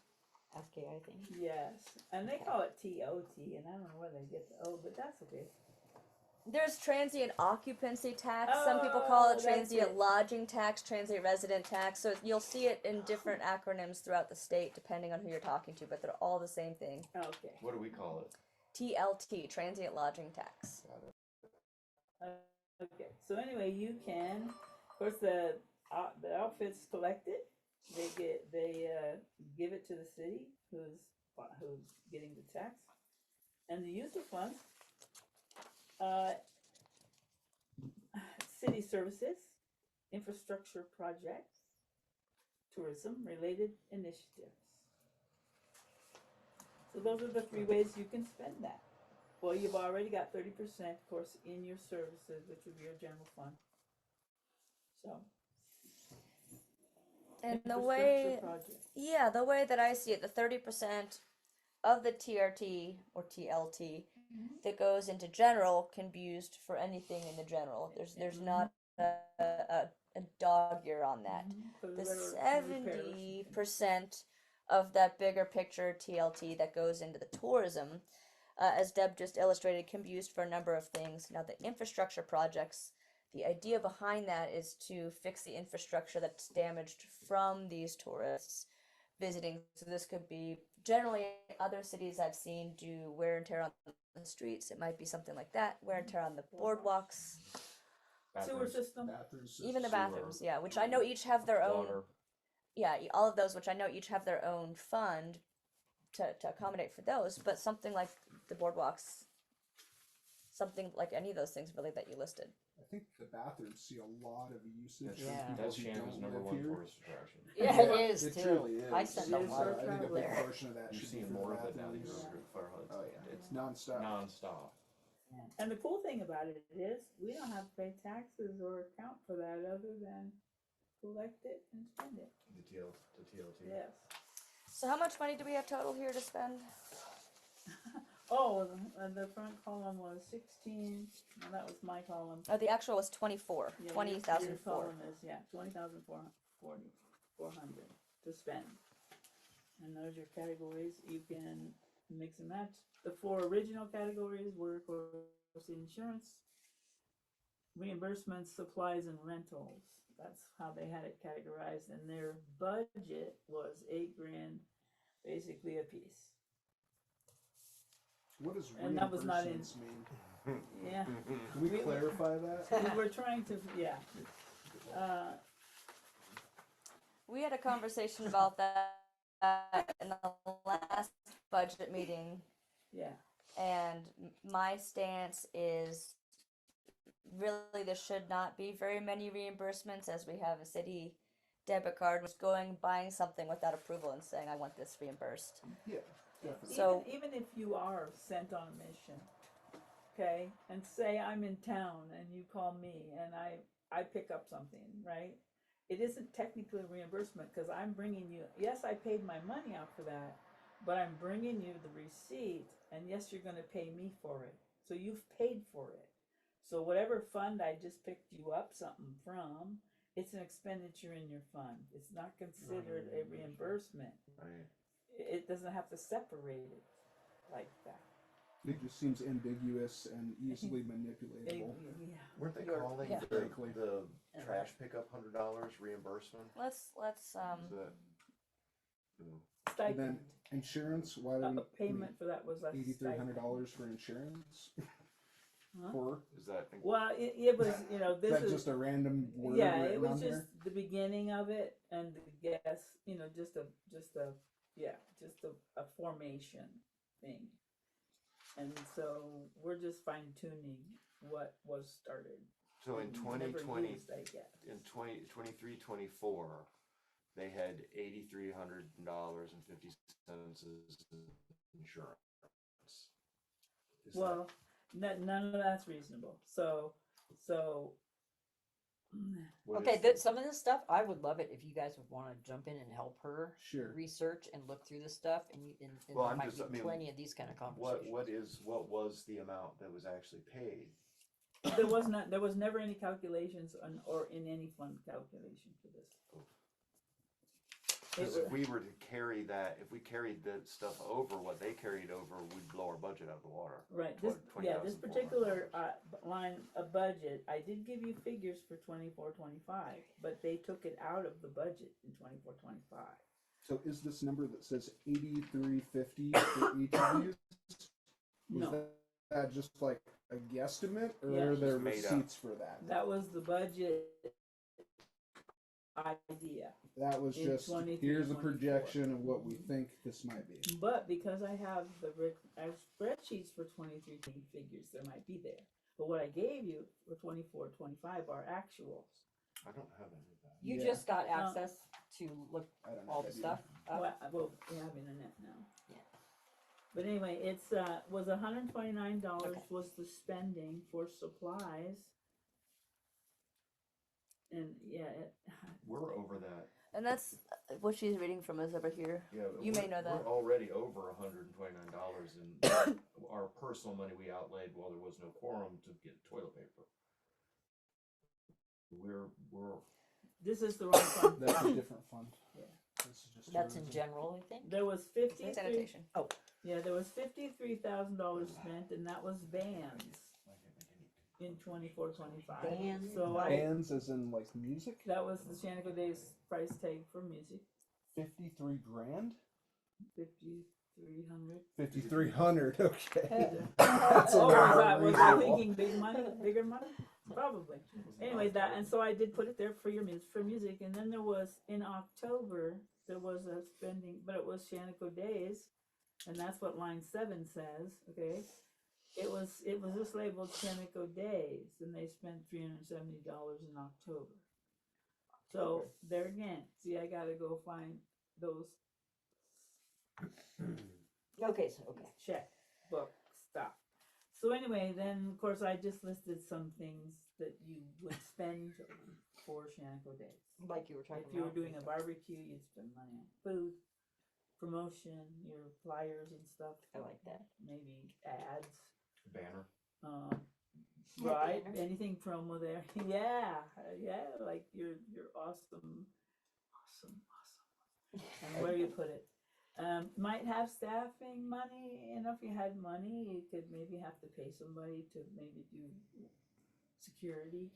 Ask AI thing? yes, and they call it TOT, and I don't know where they get the O, but that's okay. There's transient occupancy tax. Some people call Oh, it that's transient it. lodging tax, transient resident tax. So you'll see it in different acronyms throughout the state depending on who you're talking to, but they're all the same thing. Okay, What do we call it? TLT, transient lodging tax. Got it. okay, so anyway, you can, of course, the outfit's collected, they give it to the city, who's getting the tax, and the user funds, city services, infrastructure projects, tourism related initiatives. So those are the 3 ways you can spend that. Well, you've already got 30%, of course, in your services, which would be your general fund. So. And the infrastructure way, project. yeah, the way that I see it, the 30% of the TRT or TLT that goes into general can be used for anything in the general. There's not a dog ear on that. For The repairs. 70% of that bigger picture TLT that goes into the tourism, as Deb just illustrated, can be used for a number of things. Now, the infrastructure projects, the idea behind that is to fix the infrastructure that's damaged from these tourists visiting. So this could be, generally other cities I've seen do wear and tear on the streets. It might be something like that, wear and tear on the boardwalks, Sewer Bathrooms, system. Bathrooms. even the Sewer, bathrooms, yeah, which I know each have their own, water. yeah, all of those, which I know each have their own fund to accommodate for those, but something like the boardwalks, something like any of those things really that you listed. I think the bathrooms see a lot of usage That's, from Yeah. people that's who Shannon's don't number live one here. tourist attraction. Yeah, it is It too. truly is. I spend a It is lot our of I think time a big there. portion of that You're should be seeing for more the of it now that you bathrooms. go to the fire hoods. Oh yeah, It's it's nonstop. non-stop. And the cool thing about it is, we don't have to pay taxes or account for that other than collect it and spend it. The TLT. Yes. So how much money do we have total here to spend? Oh, the front column was 16, well, that was my column. The actual was 24, Yeah, your 20,004. column is, yeah, 20,440 to spend. And those are categories, you can mix and match. The four original categories were, of course, insurance, reimbursements, supplies, and rentals. That's how they had it categorized, and their budget was $8,000, basically a piece. What does And that was not in- reimbursements mean? Yeah, Can we We- clarify that? we were trying to, yeah. We had a conversation about that in the last budget meeting, Yeah, and my stance is really there should not be very many reimbursements, as we have a city debit card was going buying something without approval and saying I want this reimbursed. Yeah, definitely. So- even if you are sent on a mission, okay, and say I'm in town and you call me and I pick up something, right? It isn't technically reimbursement because I'm bringing you, yes, I paid my money out for that, but I'm bringing you the receipt, and yes, you're gonna pay me for it. So you've paid for it. So whatever fund I just picked you up something from, it's an expenditure in your fund. It's not considered a reimbursement. Right. It doesn't have to separate it like that. It just seems ambiguous and easily manipulatable. Yeah. Weren't they You're- calling yeah. the trash pickup $100 reimbursement? Let's Is that, no. And Stipend. then insurance, why A do payment for that was a $8,300 for insurance? Huh? For Is that Well, it was, is this that is, just a random word yeah, it written was on just there? the beginning of it and the guess, just a formation thing. And so we're just fine tuning what was started. so in Never 2020 used, I guess. in 23-24 they had $8,300.50 as insurance. Is that- Well, none of that's reasonable. So what Okay, is some of this stuff, I would love it if you guys would wanna jump in and help her Sure. research and look through this stuff, and Well, there I'm might just- be I mean, plenty of these kind of conversations. what was the amount that was actually paid? there was never any calculations or in any fund calculation for this. Because if we were to carry that, if we carried the stuff over what they carried over, we'd blow our budget out of the water. Right, Twen- this $20,400. particular line of budget, I did give you figures for 24-25, but they took it out of the budget in 24-25. So is this number that says 8,350 for each of these? Was No. that just like a guesstimate, or Yeah. are there Just made up. receipts for that? That was the budget idea. That was In just 23, here's a 24. projection of what we think this might be. But because I have I have spreadsheets for 23 figures, there might be there. But what I gave you for 24-25 are actuals. I don't have any of that. You Yeah. just got access to look I don't know all if the I do. stuff up? Well, we have internet now. Yeah. But anyway, it's was $129 Okay. was the spending for supplies. And We're over that. And that's what she's reading from us over here. Yeah, You may know that. We're already over $129 in our personal money we outlaid while there was no quorum to get toilet paper. We're this is the wrong fund. That's a different fund. Yeah. This is just That's in tourism. general, I think. There was 53. Sanitation. Yeah, there was $53,000 spent, and that was bands in 24-25. Bands? So Bands as in like music? that was the Shaniko Days price tag for music. 53 grand? 5,300. 5,300, okay. That's a was I unreasonable. thinking bigger money? Probably. Anyway, and so I did put it there for for music, and then there was in October there was a spending, but it was Shaniko Days, and that's what line 7 says. Okay, it was just labeled Shaniko Days, and they spent $370 in October. So there again, see, I gotta go find those Okay, so, okay. checkbook stuff. So anyway, then of course I just listed some things that you would spend for Shaniko Days. Like you were talking If you were about. doing a barbecue, you'd spend money on food, promotion, your flyers and stuff. I like that. Maybe ads. Banner. Right, Banner. anything promo there. Yeah, like your awesome. And where you put it. Might have staffing money, if you had money, you could maybe have to pay somebody to maybe do security.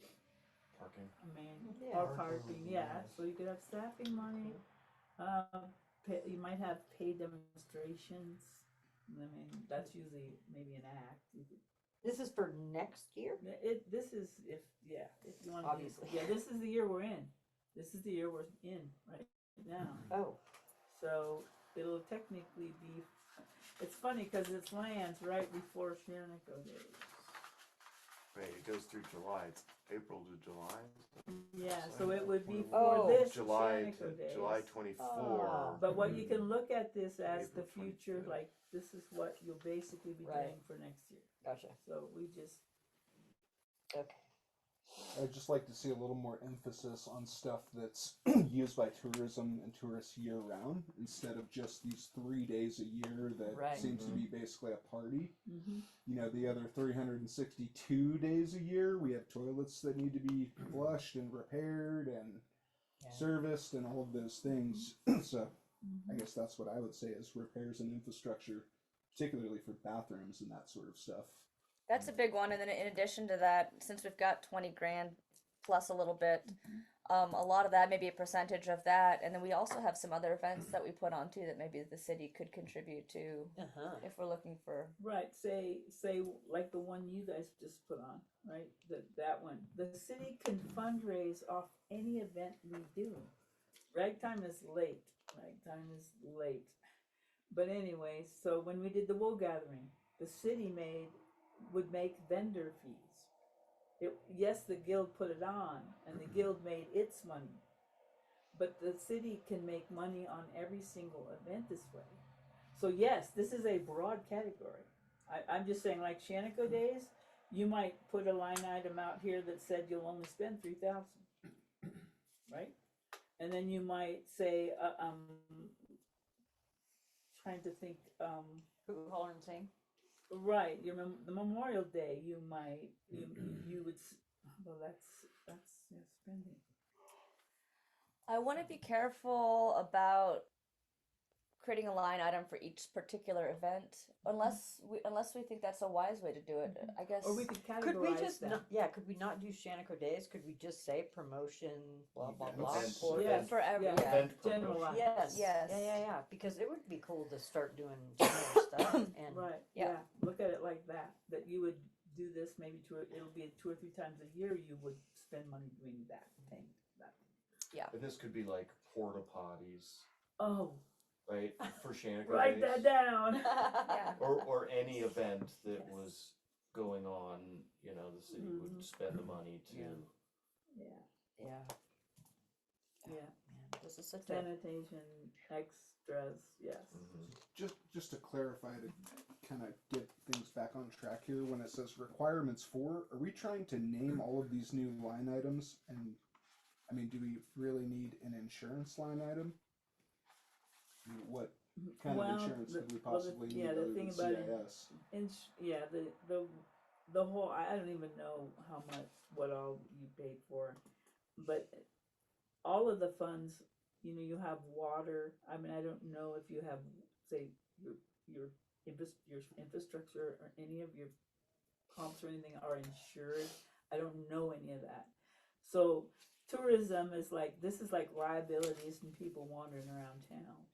Parking. I mean, Yeah. or Parking would parking, be yeah, nice. so you could have staffing money, you might have paid demonstrations. I mean, that's usually maybe an act. You could, This is for next year? this is if you want to. Obviously. Yeah, this is the year we're in. This is the year we're in right now. Oh, So it'll technically be. It's funny because it lands right before Shaniko Days. Right, it goes through July, it's April to July. Yeah, so it would be Oh. for this July Shaniko to Days. July 24. But what you can look at this as the April future, 25th. like this is what you'll basically be Right. doing for next year. gotcha. So we just Okay. I'd just like to see a little more emphasis on stuff that's used by tourism and tourists year round instead of just these 3 days a year that Right. seems to be basically a party. mm-hmm. You know, the other 362 days a year, we have toilets that need to be flushed and repaired and Yeah. serviced and all of those things. So I guess that's what I would say is repairs and infrastructure, particularly for bathrooms and that sort of stuff. That's a big one, and then in addition to that, since we've got 20 grand plus a little bit, a lot of that, maybe a percentage of that, and then we also have some other events that we put on too that maybe the city could contribute to Uh-huh. if we're looking for. Right. Say like the one you guys just put on, right? That one. The city can fundraise off any event we do. Ragtime is late. Ragtime is late. But anyway, so when we did the wool gathering, the city would make vendor fees. Yes, the guild put it on, and the guild made its money. But the city can make money on every single event this way. So yes, this is a broad category. I'm just saying, like Shaniko Days, you might put a line item out here that said you'll only spend 3,000, right? And then you might say, trying to think, Who Holler and Sing? right, the Memorial Day, you might you would. Well, that's spending. I want to be careful about creating a line item for each particular event, unless we think that's a wise way to do it. I guess. Or we could categorize Could we just them. not, could we not do Shaniko Days? Could we just say promotion, blah, blah, blah? Event. For Yes, for every yeah. Event promotion. Generalize. Yes. Yes. Yeah. Because it would be cool to start doing general stuff. And Right. Yeah. Yeah. Look at it like that. That you would do this maybe it'll be 2 or 3 times a year. You would spend money doing that thing. And this could be like porta potties, Oh, right? For Shaniko write Days. that down. Yeah. Or any event that Yes. was going on, the city would spend the money to. Yeah. Yeah. Yeah. Yeah. Man, this is such a Sanitation extras. Yes. Just to clarify, to kind of get things back on track here, when it says requirements for, are we trying to name all of these new line items? And I mean, do we really need an insurance line item? I mean, what kind of insurance could we possibly need other the thing than about it, CIS? the whole, I don't even know what all you paid for, but all of the funds, you have water. I mean, I don't know if you have, say, your infrastructure or any of your pumps or anything are insured. I don't know any of that. So tourism is this is like liabilities and people wandering around town.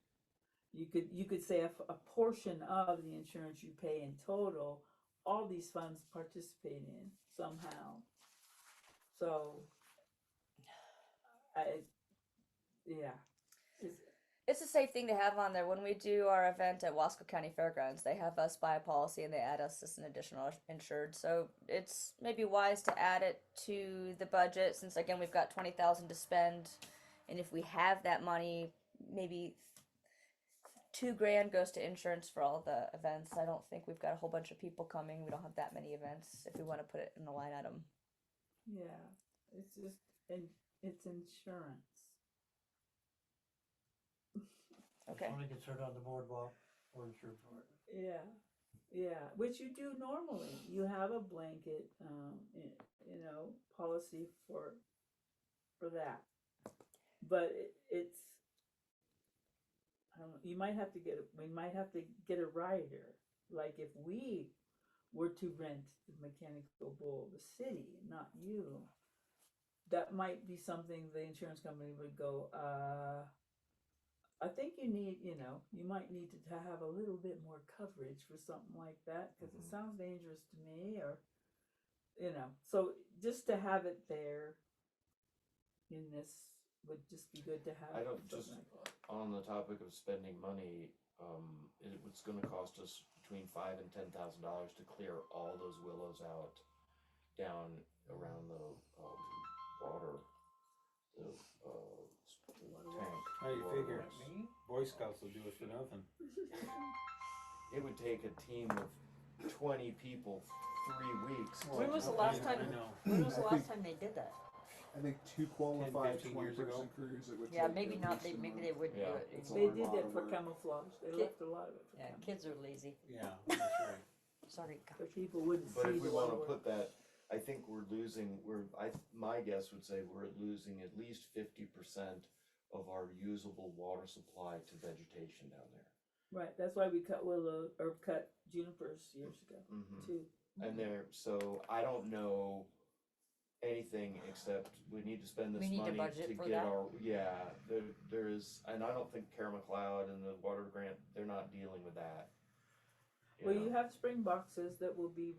You could say a portion of the insurance you pay in total, all these funds participate in somehow. So, It's a safe thing to have on there. When we do our event at Wasco County Fairgrounds, they have us buy a policy and they add us as an additional insured. So it's maybe wise to add it to the budget since again we've got 20,000 to spend, and if we have that money, maybe $2,000 goes to insurance for all the events. I don't think we've got a whole bunch of people coming. We don't have that many events. If we want to put it in a line item, Yeah, it's just, and it's insurance. okay. Somebody gets hurt on the boardwalk, or insured for it. Yeah, yeah, which you do normally. You have a blanket, policy for that. But it's, I don't know, we might have to get a rider. Like if we were to rent the mechanical bull, the city, not you, that might be something the insurance company would go, I think you might need to have a little bit more coverage for something like that because it sounds dangerous to me, or, so just to have it there in this would just be good to have. I don't something just like that. on the topic of spending money. It's going to cost us between $5,000 and $10,000 to clear all those willows out down around the water, the tank. How you water figure? works. Boy Scouts will do it for nothing. It would take a team of 20 people 3 weeks. When was the last time? I know. When was the I last think- time they did that? I think 2 qualified 15 20 years ago. person crews. It would Yeah, take maybe at not. least They a maybe month. they would Yeah, do it. it's a They lot did that of for work. camouflage. They Kid- left a lot of it for Yeah, camouflage. kids are lazy. Yeah, that's right. Sorry, God. So people wouldn't But see if we the want to lower. put that, I think we're losing. My guess would say we're losing at least 50% of our usable water supply to vegetation down there. Right, that's why we cut willow or cut junipers years ago Mm-hmm. too. And so I don't know anything except we need to spend this We need to money budget to for get that? there is, and I don't think Kara McLeod and the water grant, they're not dealing with that. Well, you have spring boxes that will be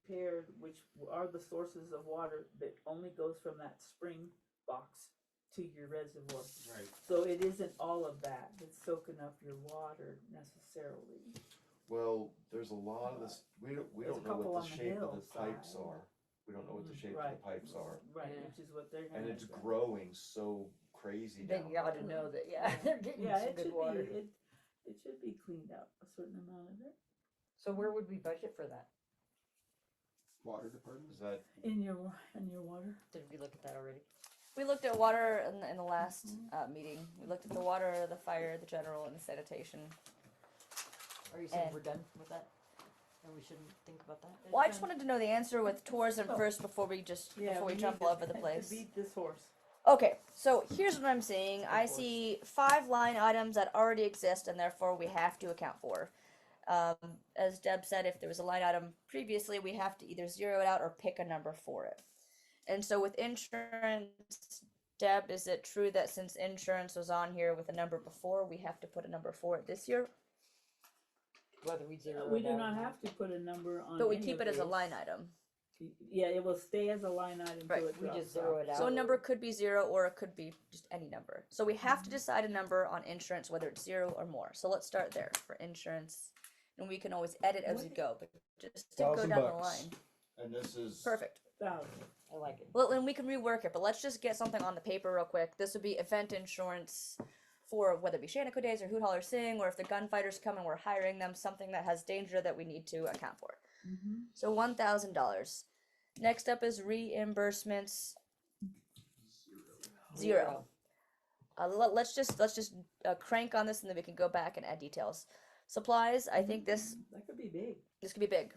repaired, which are the sources of water that only goes from that spring box to your reservoir. Right. So it isn't all of that that's soaking up your water necessarily. Well, there's a lot of this, we There's don't a know couple what on the the shape of the hillside. pipes are. We don't know what the shape of Right. the pipes are. Right, Yeah. which is what they're And gonna. it's growing so crazy They down got there. to know that. Yeah, they're getting Yeah, some it good should water. be. It should be cleaned out a certain amount of it So where would we budget for that? Water department. Is that, in your water. Did we look at that already? We looked at water in the last meeting. We looked at the water, the fire, the general, and the sanitation. Are you saying And- we're done with that? And we shouldn't think about that? Well, I just wanted to know the answer with tourism first before we we jump need all over the to place. beat this horse. Okay, so here's what I'm seeing. I see 5 line items that already exist and therefore we have to account for. As Deb said, if there was a line item previously, we have to either zero it out or pick a number for it. And so with insurance, Deb, is it true that since insurance was on here with a number before, we have to put a number for it this year? Whether we zero We it do out or not have to put a number on. But we any keep of it as a these. line item. Yeah, it will stay as a line item Right. till it We drops just zero off. it out. So a number could be 0 or it could be just any number. So we have to decide a number on insurance, whether it's 0 or more. So let's start there for insurance. And we can always edit as we go, but just to go $1,000 down the line. and this is. Perfect. 1,000. I like it. Well, and we can rework it, but let's just get something on the paper real quick. This would be event insurance for whether it be Shaniko Days or Hoot Holler Sing, or if the gunfighters come and we're hiring them, something that has danger that we need to account for. Mm-hmm. So $1,000. Next up is reimbursements. 0. Let's just crank on this, and then we can go back and add details. Supplies. I think this That could be big. could be big.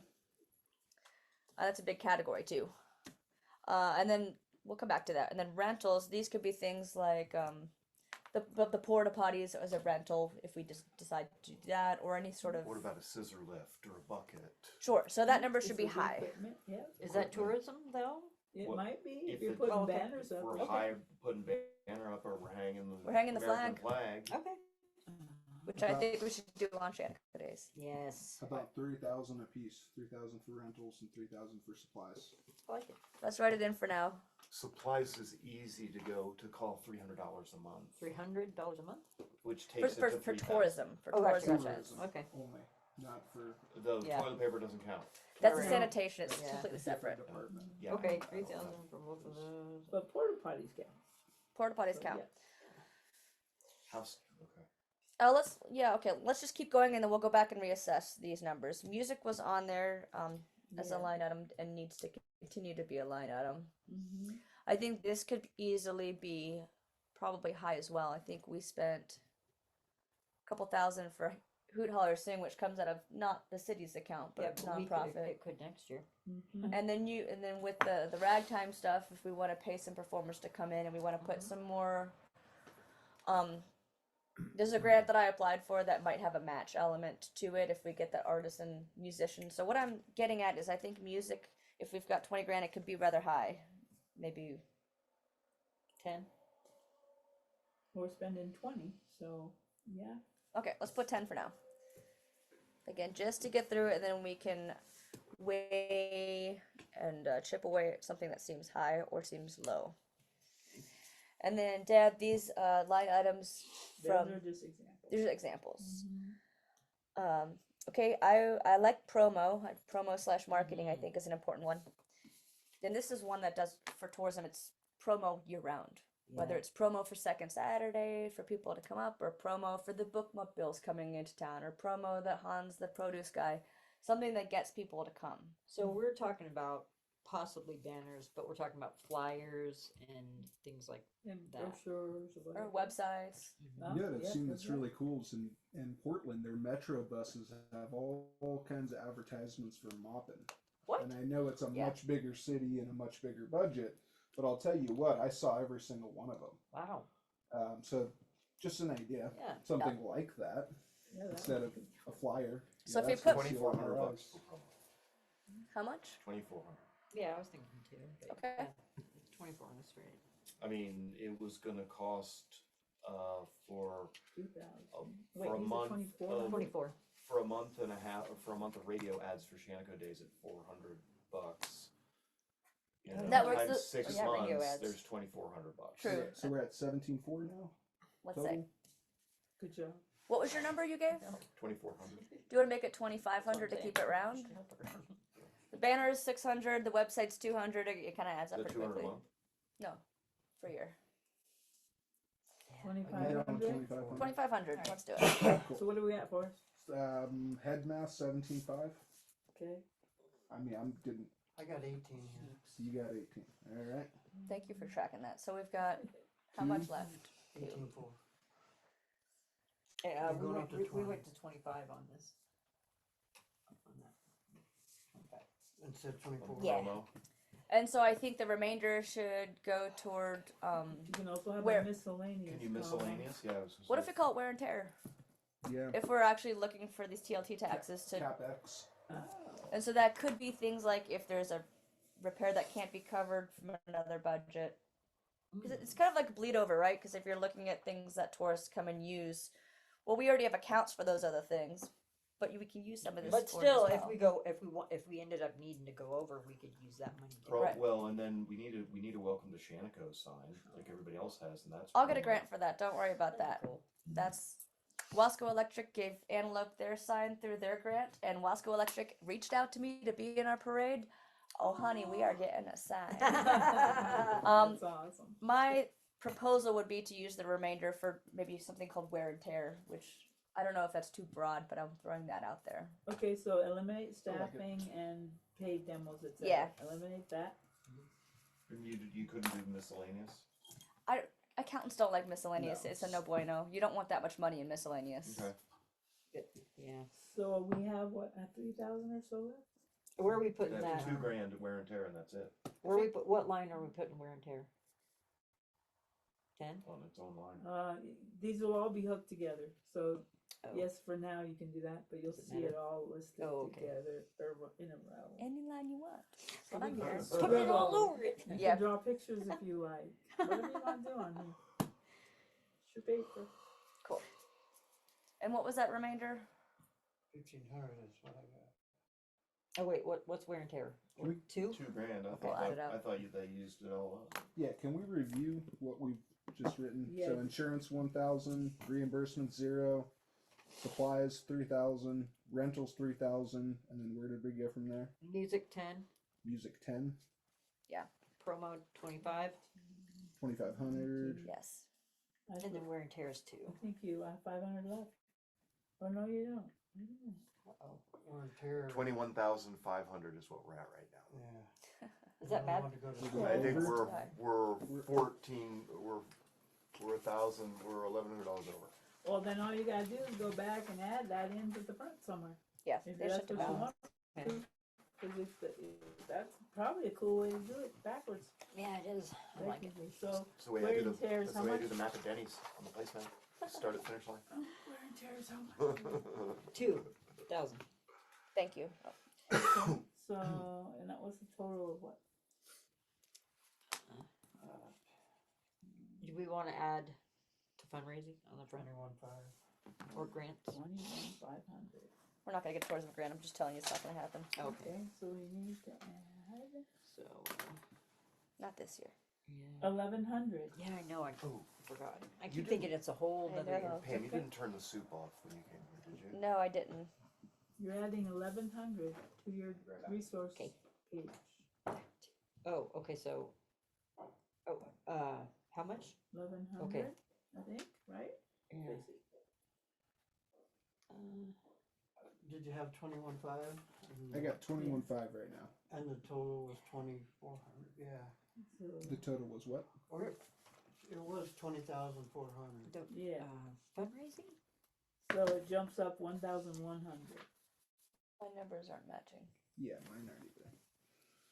That's a big category too. And then we'll come back to that. And then rentals. These could be things like the porta potties as a rental if we just decide to do that, or any sort of. What about a scissor lift or a bucket? Sure. So that number should This be is high. equipment, yeah, Is that tourism though? it What- might be if if you're it- putting okay. banners up. We're okay. putting banner up, or we're hanging the. We're hanging the American flag. Okay. Which I think we should do on Shaniko Days. Yes. About 3,000 a piece. 3,000 for rentals and 3,000 for supplies. I like it. Let's write it in for now. Supplies is easy to go to call $300 a month, $300 a month? which For, takes it for, to for 3,000. tourism, for Oh, gotcha, tourism gotcha. events. Okay. Only, not for The Yeah. toilet paper doesn't count. That's Alright. a sanitation. It's Yeah. completely a different separate. department. Yeah. Okay, I don't 3,000 know. for both of those. But porta potties count. Porta potties So, count. yeah. House. Okay. Let's just keep going and then we'll go back and reassess these numbers. Music was on there as a Yeah. line item and needs to continue to be a line item. Mm-hmm. I think this could easily be probably high as well. I think we spent a couple thousand for Hoot Holler Sing, which comes out of not the city's account, Yeah, but but nonprofit. it could next year. Mm-hmm. And then with the ragtime stuff, if we want to pay some performers to come in and we want to put some more, there's a grant that I applied for that might have a match element to it if we get the artisan musician. So what I'm getting at is I think music, if we've got 20 grand, it could be rather high, maybe 10. We're spending 20, so yeah. Okay, let's put 10 for now. Again, just to get through it, and then we can weigh and chip away at something that seems high or seems low. And then, Dad, these line items from Those are just examples. these are examples. Mhm. Okay, I like promo slash marketing. I think is an important one. Then this is one that does for tourism. It's promo year round. Whether Yeah. it's promo for Second Saturday for people to come up, or promo for the bookmobiles coming into town, or promo that Hans, the produce guy, something that gets people to come. So we're talking about possibly banners, but we're talking about flyers and things like And that. brochures or Or whatever. websites. Huh? Yeah, I've seen that's that's really cool is in Portland, their metro buses have all kinds of advertisements for mopping. What? And I know it's a Yeah. much bigger city and a much bigger budget, but I'll tell you what, I saw every single one of them. Wow. So just an idea, Yeah. something like that Yeah, that instead would of be- a flyer. So if you that's put- gonna seal our $2,400 eyes. for promo. How much? 2,400. Yeah, I was thinking too. But Okay. yeah, 24 on the street. I mean, it was gonna cost for 2,000. for Wait, a you said month 24? of- 24. for a month and a half, or for a month of radio ads for Shaniko Days at $400. You know, That works times the- 6 yeah, radio months, ads. there's $2,400. True. So we're at 17.4 now. Let's total? say. Good job. What was your number you gave? 2,400. Do you want to make it 2,500 to keep it round? The banner is 600. The website's 200. It kind of adds Is up that pretty 200 a quickly. month? No, for a year. Yeah, on 2,500. 2,500. 2,500. Let's do it. Cool. So what are we at for? Head mask 17.5. Okay. I mean, I'm didn't. I got 18 here. You got 18. All right. Thank you for tracking that. So we've got how much left? 18.4. Yeah, You're going up to we 20. went to 25 on this. On that. Instead of 24. Yeah. Promo. And so I think the remainder should go toward. You can also have Where- a miscellaneous. Can you column. miscellaneous? Yeah. I was gonna What say. if we call it wear and tear? Yeah. If we're actually looking for these TLT taxes to, CapEx. Oh. and so that could be things like if there's a repair that can't be covered from another budget. Because it's kind of like bleed over, right? Because if you're looking at things that tourists come and use, well, we already have accounts for those other things, but we can use some of this. But for it still, as if well. we go, if we ended up needing to go over, we could use that money. To Right. Well, and then we need a welcome to Shaniko sign like everybody else has, and that's. I'll get a promo. grant for that. Don't worry about that. Cool. That's Wasco Electric gave Antelope their sign through their grant, and Wasco Electric reached out to me to be in our parade. Oh, honey, we are getting a sign. That's awesome. My proposal would be to use the remainder for maybe something called wear and tear, which I don't know if that's too broad, but I'm throwing that out there. Okay, so eliminate I like it. staffing and paid demos, etc. Yeah. Eliminate that. And you couldn't do miscellaneous. Accountants don't like miscellaneous. No. It's a no bueno. You don't want that much money in miscellaneous. Okay. Yeah. So we have what, 3,000 or so left? Where are we putting That's that? $2,000 to wear and tear, and that's it Where we put? What line are we putting wear and tear? 10. on its own line. These will all be hooked together. So Oh. yes, for now you can do that, but you'll Doesn't see it matter. all listed Oh, okay. together or in a row. Any line you want. That's what we I'm can here. just Put it all over it. You Yeah. can draw pictures if you like. Whatever you want to do on here. It's your paper. Cool. And what was that remainder? 1,500 is what I got. Oh wait, what's wear and tear? Can we- 2? $2,000. We'll add it up. I thought they used it all up. Yeah, can we review what we've just written? Yeah. So insurance 1,000, reimbursement 0, supplies 3,000, rentals 3,000, and then where did we go from there? Music 10, Music 10, promo 25, 2,500. Yes. I and think, then wear and tear is 2. I think you have 500 left. Oh, no, you don't. Mm. Uh-oh. Wear and tear. 21,500 is what we're at right now. Yeah. Is that I bad? want to go to We're school. I think Over? we're 14. We're 1,000. We're $1,100 over. Well, then all you gotta do is go back and add that into the front somewhere. Yeah, If they that's should what you balance. want to. Because that's probably a cool way to do it backwards. Yeah, it is. I like it. basically. So, That's the way I wear do and tear is that's the how way I much? do the map at Denny's on the placemat. Start at the finish line. Wear and tear is how much? 2,000. Thank you. So, and that was the total of what? Do we want to add to fundraising on the front 21,500. or grants? 21,500. We're not gonna get tourism grant. I'm just telling you it's not gonna happen. Okay. Okay, so we need to add So, Not this year. yeah. 1,100. Yeah, I know. I Oh. forgot. I You keep thinking it's a whole I nother know. year. Pam, you Okay. didn't turn the soup off when you came here, did you? No, I didn't. You're adding 1,100 to your resource Okay. page. Oh, okay. So, how much? 1,100, I think, right? Yeah. Basic. Did you have 21,500? I got 21,500 right now. And the total was 2,400. Yeah. So, The total was what? Or it was 20,400. yeah. Fundraising? So it jumps up 1,100. My numbers aren't matching. Yeah, mine aren't either.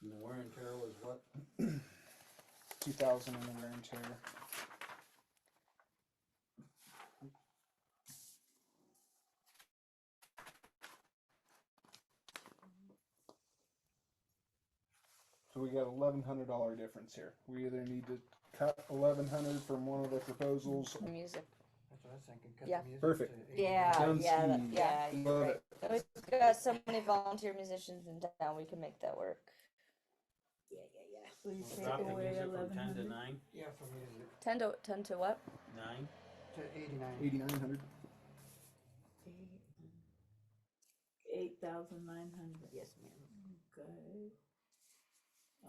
And the wear and tear was what? 2,000 in the wear and tear. So we got $1,100 difference here. We either need to cut 1,100 from one of the proposals. The music. That's what I was thinking. Cut Yeah. the music Perfect. to 89. Yeah, Sounds yeah, good. yeah. You're Love right. it. We've got so many volunteer musicians in town. We can make that work. Yeah. So you We'll take drop the away music from 10 to 1,100. 9. Yeah, from music 10 to what? 9. to 89. 8,900. 8,900. Yes, ma'am. Okay.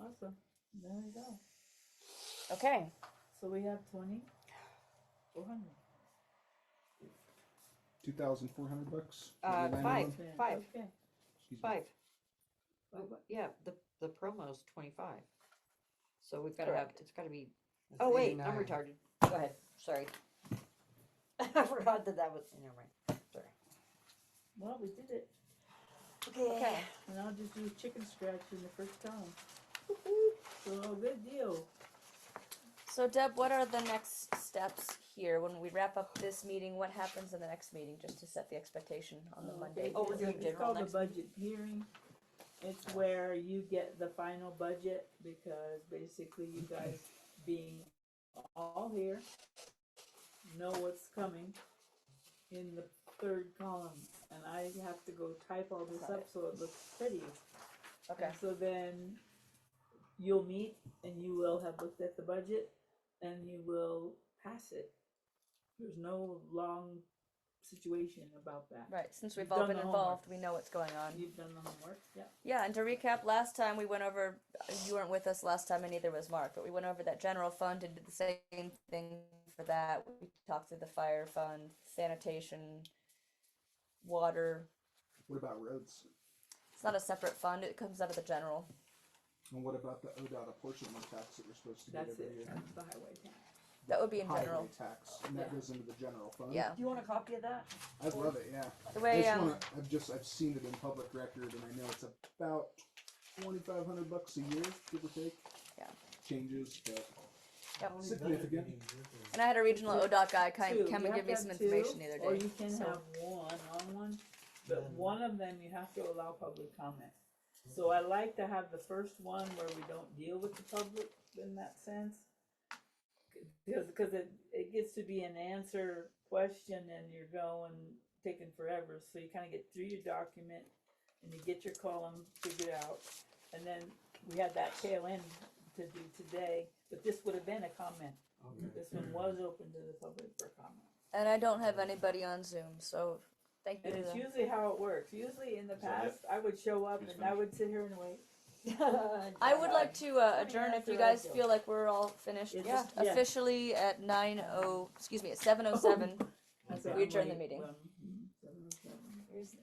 Awesome. There we go. Okay. So we have 2,400. 2,400 bucks. Five. Okay. Five. Okay. 5. Yeah, the promo's 25. So we've got to have, it's got to be, It's oh wait, I'm 89. retarded. Go ahead, sorry. I forgot that was, never mind, sorry. Well, we did it. Okay. And I'll just do chicken scratch in the first column. So good deal. So Deb, what are the next steps here when we wrap up this meeting? What happens in the next meeting, just to set the expectation on the Monday? Oh, we're doing It's general called next the budget hearing. It's where you get the final budget, because basically you guys being all here know what's coming in the third column, and I have to go type all this Got up it. so it looks pretty. Okay. And so then you'll meet and you will have looked at the budget and you will pass it. There's no long situation about that. Right. Since we've You've all done been the involved, homework. we know what's going on. You've done the homework, yeah. Yeah, and to recap, last time we went over, you weren't with us last time, and neither was Mark, but we went over that general fund and did the same thing for that. We talked through the fire fund, sanitation, water. What about roads? It's not a separate fund, it comes out of the general. And what about the ODOT apportionment tax that we're supposed to get That's every it, year? that's the highway tax. That would be in Highway general. tax, and that goes into the general fund. Yeah. Do you want a copy of that? I'd love it. Yeah. The I way, just I've seen it in public record, and I know it's about $2,500 a year, give or take. Yeah. Changes, but Yep. significant. and I had a regional ODOT guy come Two. and You have give me to some have two, information the other or day. you can So- have one on one, but Then- one of them you have to allow public comment. So I like to have the first one where we don't deal with the public in that sense. Because it gets to be an answer question and you're going, taking forever, so you kinda get through your document, and you get your column figured out, and then we had that tail end to do today, but this would have been a comment. Okay. This one was open to the public for comment. And I don't have anybody on Zoom, so thank you. And it's to them. usually how it works. Usually in the Is that past, I would show up Who's and I would sit here and wait. I would like to adjourn if you guys feel like we're all finished. It's Just just- yeah. officially at 7:07. I said, We I'm adjourn the late. meeting. Well, 7:07. Here's-